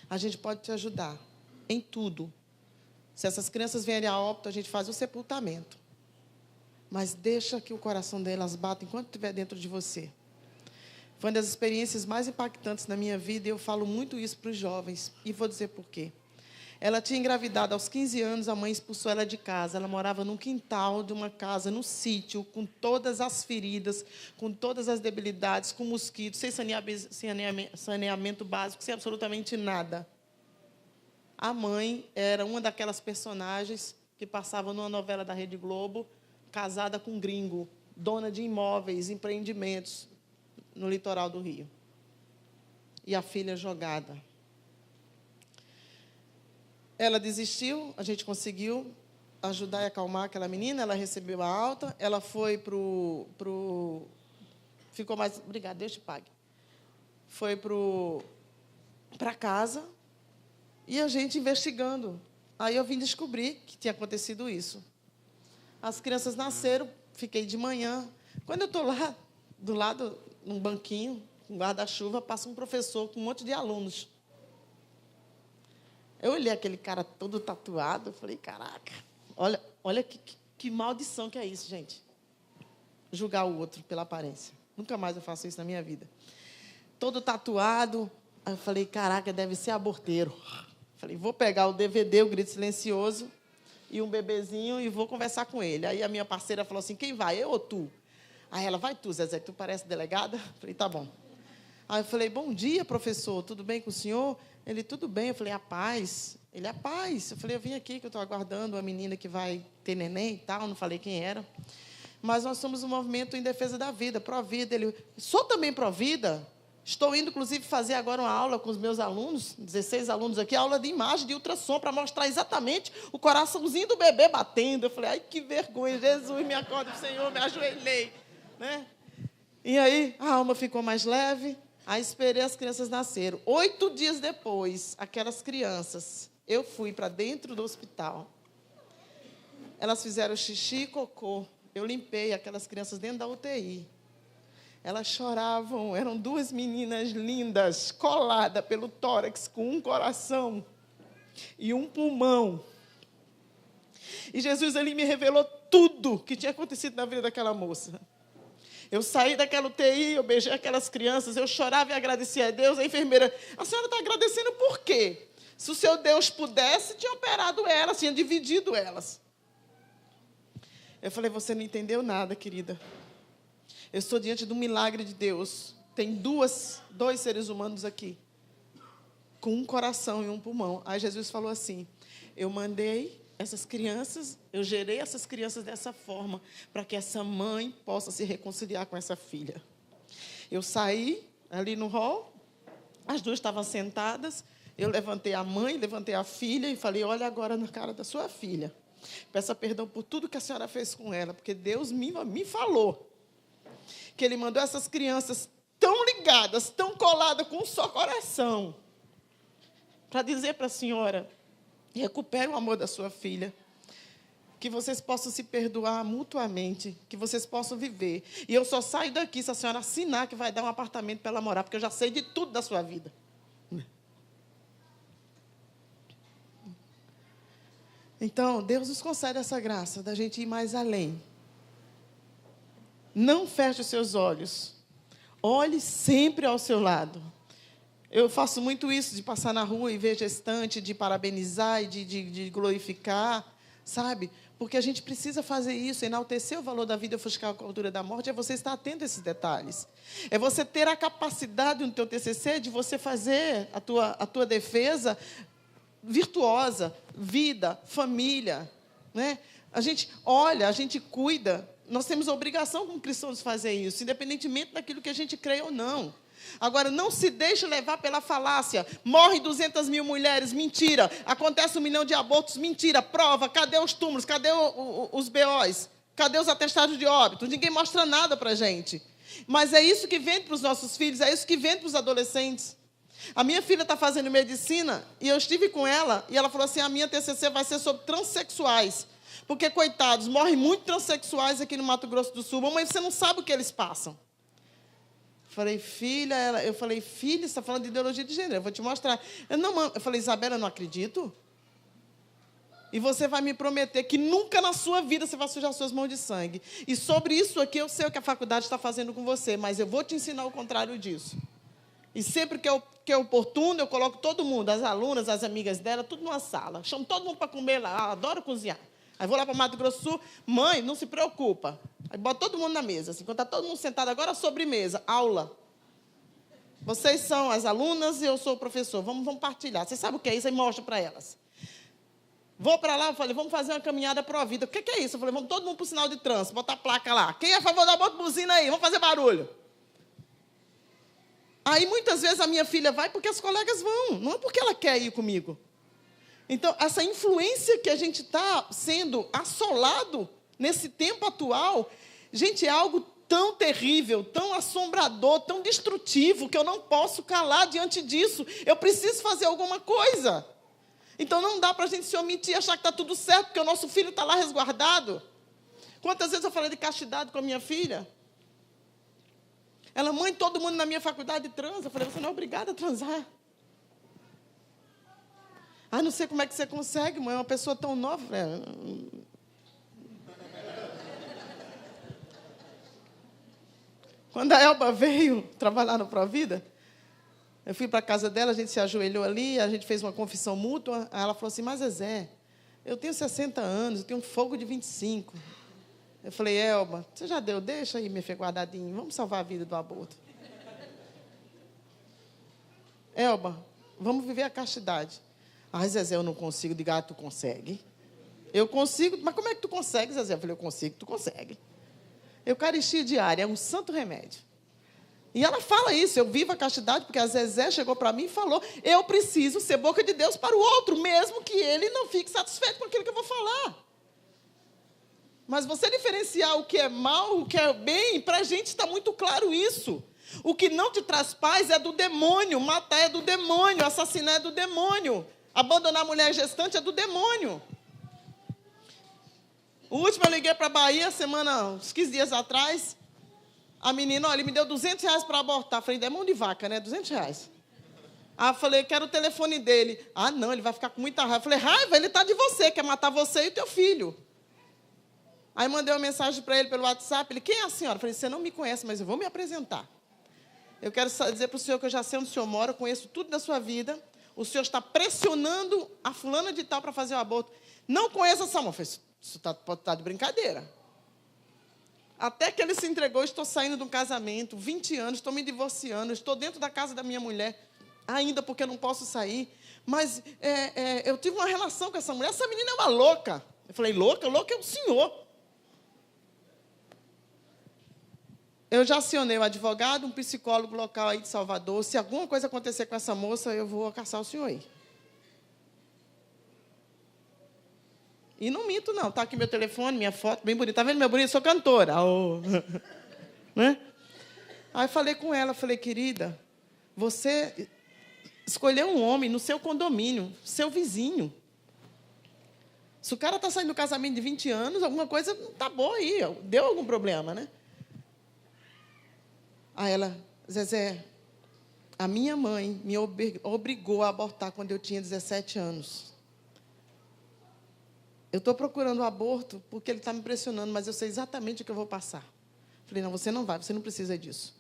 A gente pode te ajudar em tudo. Se essas crianças vierem a óbito, a gente faz o sepultamento. Mas deixa que o coração delas bata enquanto estiver dentro de você. Foi uma das experiências mais impactantes na minha vida e eu falo muito isso para os jovens. E vou dizer por quê. Ela tinha engravidado aos 15 anos, a mãe expulsou ela de casa. Ela morava num quintal de uma casa, no sítio, com todas as feridas, com todas as debilidades, com mosquitos, sem saneamento básico, sem absolutamente nada. A mãe era uma daquelas personagens que passavam numa novela da Rede Globo, casada com um gringo, dona de imóveis, empreendimentos no litoral do Rio. E a filha jogada. Ela desistiu, a gente conseguiu ajudar e acalmar aquela menina, ela recebeu a alta, ela foi ficou mais... Obrigada, Deus te pague. Foi para casa e a gente investigando. Aí eu vim descobrir que tinha acontecido isso. As crianças nasceram, fiquei de manhã. Quando eu estou lá, do lado, num banquinho, com guarda-chuva, passa um professor com um monte de alunos. Eu olhei aquele cara todo tatuado, falei, caraca, olha que maldição que é isso, gente. Julgar o outro pela aparência. Nunca mais eu faço isso na minha vida. Todo tatuado, aí eu falei, caraca, deve ser aborteiro. Falei, vou pegar o DVD, o Grito Silencioso, e um bebezinho, e vou conversar com ele. Aí a minha parceira falou assim, quem vai, eu ou tu? Aí ela, vai tu, Zezé, que tu parece delegada. Falei, tá bom. Aí eu falei, bom dia, professor, tudo bem com o senhor? Ele, tudo bem. Eu falei, a paz. Ele, a paz. Eu falei, eu vim aqui, que eu estou aguardando uma menina que vai ter neném e tal, não falei quem era. Mas nós somos um movimento em defesa da vida, pró-vida. Ele, sou também pró-vida. Estou indo, inclusive, fazer agora uma aula com os meus alunos, 16 alunos aqui, aula de imagem, de ultrassom, para mostrar exatamente o coraçãozinho do bebê batendo. Eu falei, ai, que vergonha, Jesus, me acorda, Senhor, me ajoelhei. Né? E aí, a alma ficou mais leve. Aí esperei as crianças nasceram. 8 dias depois, aquelas crianças, eu fui para dentro do hospital. Elas fizeram xixi e cocô. Eu limpei aquelas crianças dentro da UTI. Elas choravam, eram 2 meninas lindas, coladas pelo tórax, com um coração e um pulmão. E Jesus ali me revelou tudo que tinha acontecido na vida daquela moça. Eu saí daquela UTI, eu beijei aquelas crianças, eu chorava e agradecia a Deus. A enfermeira, a senhora está agradecendo por quê? Se o seu Deus pudesse, tinha operado elas, tinha dividido elas. Eu falei, você não entendeu nada, querida. Eu estou diante de um milagre de Deus. Tem dois seres humanos aqui, com um coração e um pulmão. Aí Jesus falou assim, eu mandei essas crianças, eu gerei essas crianças dessa forma, para que essa mãe possa se reconciliar com essa filha. Eu saí ali no hall, as 2 estavam sentadas, eu levantei a mãe, levantei a filha e falei, olha agora na cara da sua filha. Peça perdão por tudo que a senhora fez com ela, porque Deus me falou que Ele mandou essas crianças tão ligadas, tão coladas com um só coração, para dizer para a senhora, recupere o amor da sua filha, que vocês possam se perdoar mutuamente, que vocês possam viver. E eu só saio daqui se a senhora assinar que vai dar um apartamento para ela morar, porque eu já sei de tudo da sua vida. Então, Deus nos concede essa graça da gente ir mais além. Não feche os seus olhos. Olhe sempre ao seu lado. Eu faço muito isso, de passar na rua e ver gestante, de parabenizar e de glorificar, sabe? Porque a gente precisa fazer isso, enaltecer o valor da vida e ofuscar a cultura da morte, é você estar atento a esses detalhes. É você ter a capacidade no teu TCC de você fazer a tua defesa virtuosa, vida, família, né? A gente olha, a gente cuida, Nós temos a obrigação como cristãos de fazer isso, independentemente daquilo que a gente crê ou não. Agora, não se deixe levar pela falácia. Morre 200 mil mulheres, mentira. Acontece 1 milhão de abortos, mentira. Prova, cadê os túmulos, cadê os BOs? Cadê os atestados de óbito? Ninguém mostra nada para a gente. Mas é isso que vende para os nossos filhos, é isso que vende para os adolescentes. A minha filha está fazendo medicina, e eu estive com ela, e ela falou assim, a minha TCC vai ser sobre transexuais. Porque, coitados, morrem muitos transexuais aqui no Mato Grosso do Sul. Mamãe, você não sabe o que eles passam. Eu falei, filha, você está falando de ideologia de gênero, eu vou te mostrar. Eu falei, Isabela, eu não acredito. E você vai me prometer que nunca na sua vida você vai sujar suas mãos de sangue. E sobre isso aqui, eu sei o que a faculdade está fazendo com você, mas eu vou te ensinar o contrário disso. E sempre que é oportuno, eu coloco todo mundo, as alunas, as amigas dela, tudo numa sala. Chamo todo mundo para comer lá, eu adoro cozinhar. Aí vou lá para o Mato Grosso do Sul, mãe, não se preocupa. Aí bota todo mundo na mesa, assim, quando está todo mundo sentado, agora sobremesa, aula. Vocês são as alunas e eu sou o professor, vamos partilhar. Você sabe o que é isso? Aí mostra para elas. Vou para lá, eu falei, vamos fazer uma caminhada pró-vida. O que é isso? Eu falei, vamos todo mundo para o sinal de trânsito, botar a placa lá. Quem é a favor da bota buzina aí? Vamos fazer barulho. Aí, muitas vezes, a minha filha vai porque as colegas vão, não é porque ela quer ir comigo. Então, essa influência que a gente está sendo assolado nesse tempo atual, gente, é algo tão terrível, tão assombrador, tão destrutivo, que eu não posso calar diante disso. Eu preciso fazer alguma coisa. Então, não dá para a gente se omitir, achar que está tudo certo, porque o nosso filho está lá resguardado. Quantas vezes eu falei de castidade com a minha filha? Ela, mãe, todo mundo na minha faculdade transa. Eu falei, você não é obrigada a transar. Ah, não sei como é que você consegue, mãe, é uma pessoa tão nova. Quando a Elba veio trabalhar no Provida, eu fui para a casa dela, a gente se ajoelhou ali, a gente fez uma confissão mútua. Aí ela falou assim, mas Zezé, eu tenho 60 anos, eu tenho um fogo de 25. Eu falei, Elba, você já deu? Deixa aí, minha filha, guardadinho. Vamos salvar a vida do aborto. Elba, vamos viver a castidade. Ah, Zezé, eu não consigo. Diga, ah, tu consegue. Eu consigo. Mas como é que tu consegue, Zezé? Eu falei, eu consigo, tu consegue. Eucaristia diária é um santo remédio. E ela fala isso, eu vivo a castidade, porque a Zezé chegou para mim e falou, eu preciso ser boca de Deus para o outro, mesmo que ele não fique satisfeito com aquilo que eu vou falar. Mas você diferenciar o que é mal, o que é bem, para a gente está muito claro isso. O que não te traz paz é do demônio, matar é do demônio, assassinar é do demônio, abandonar a mulher gestante é do demônio. O último eu liguei para a Bahia, uns 15 dias atrás, a menina, olha, ele me deu R$200 para abortar. Falei, é mão de vaca, né? R$200. Aí eu falei, quero o telefone dele. Ah, não, ele vai ficar com muita raiva. Eu falei, raiva, ele está de você, quer matar você e o teu filho. Aí mandei uma mensagem para ele pelo WhatsApp. Ele, quem é a senhora? Eu falei, você não me conhece, mas eu vou me apresentar. Eu quero dizer para o senhor que eu já sei onde o senhor mora, eu conheço tudo da sua vida. O senhor está pressionando a fulana de tal para fazer o aborto. Não conheço essa mulher. Eu falei, isso pode estar de brincadeira. Até que ele se entregou, estou saindo de um casamento, 20 anos, estou me divorciando, estou dentro da casa da minha mulher, ainda porque eu não posso sair. Mas eu tive uma relação com essa mulher, essa menina é uma louca. Eu falei, louca? Louca é o senhor. Eu já acionei um advogado, um psicólogo local aí de Salvador. Se alguma coisa acontecer com essa moça, eu vou caçar o senhor aí. E não minto, não. Está aqui meu telefone, minha foto, bem bonita. Está vendo meu bonito? Sou cantora. Oh. Né? Aí falei com ela, falei, querida, você escolheu um homem no seu condomínio, seu vizinho. Se o cara está saindo do casamento de 20 anos, alguma coisa não está boa aí, deu algum problema, né? Aí ela, Zezé, a minha mãe me obrigou a abortar quando eu tinha 17 anos. Eu estou procurando o aborto porque ele está me pressionando, mas eu sei exatamente o que eu vou passar. Falei, não, você não vai, você não precisa disso.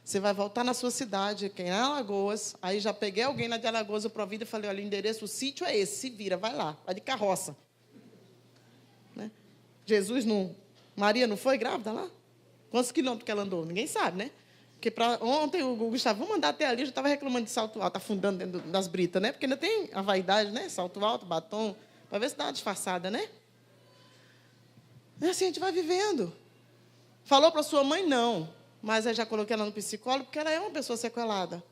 Você vai voltar na sua cidade, que é em Alagoas. Aí já peguei alguém lá de Alagoas, eu Provida e falei, olha, o endereço, o sítio é esse, se vira, vai lá, vai de carroça. Né? Jesus não... Maria não foi grávida lá? Quantos quilômetros que ela andou? Ninguém sabe, né? Porque ontem o Gustavo, vamos andar até ali, eu já estava reclamando de salto alto, afundando dentro das britas, né? Porque ainda tem a vaidade, né? Salto alto, batom, para ver se dá uma disfarçada, né? E assim a gente vai vivendo. Falou para sua mãe? Não. Mas eu já coloquei ela no psicólogo, porque ela é uma pessoa sequelada.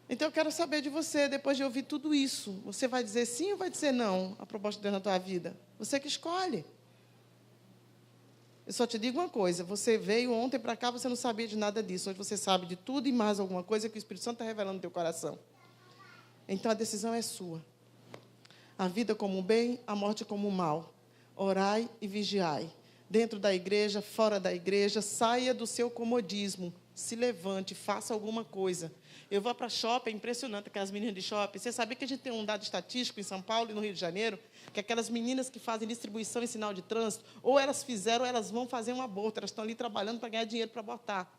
Então, eu quero saber de você, depois de ouvir tudo isso. Você vai dizer sim ou vai dizer não à proposta de Deus na tua vida? Você que escolhe. Eu só te digo uma coisa. Você veio ontem para cá, você não sabia de nada disso. Hoje você sabe de tudo e mais alguma coisa que o Espírito Santo está revelando no teu coração. Então, a decisão é sua. A vida como o bem, a morte como o mal. Orai e vigiai. Dentro da igreja, fora da igreja, saia do seu comodismo. Se levante, faça alguma coisa. Eu vou para shopping, é impressionante, aquelas meninas de shopping. Você sabia que a gente tem um dado estatístico em São Paulo e no Rio de Janeiro, que aquelas meninas que fazem distribuição em sinal de trânsito, ou elas fizeram, ou elas vão fazer um aborto. Elas estão ali trabalhando para ganhar dinheiro para abortar.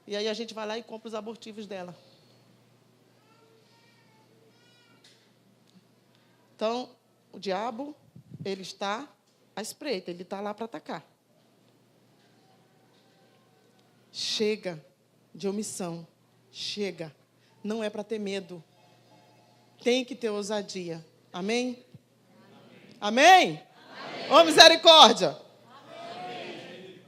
E aí a gente vai lá e compra os abortivos dela. Então, o diabo, ele está à espreita, ele está lá para atacar. Chega de omissão. Chega. Não é para ter medo. Tem que ter ousadia. Amém? Amém? Amém? Ô, misericórdia!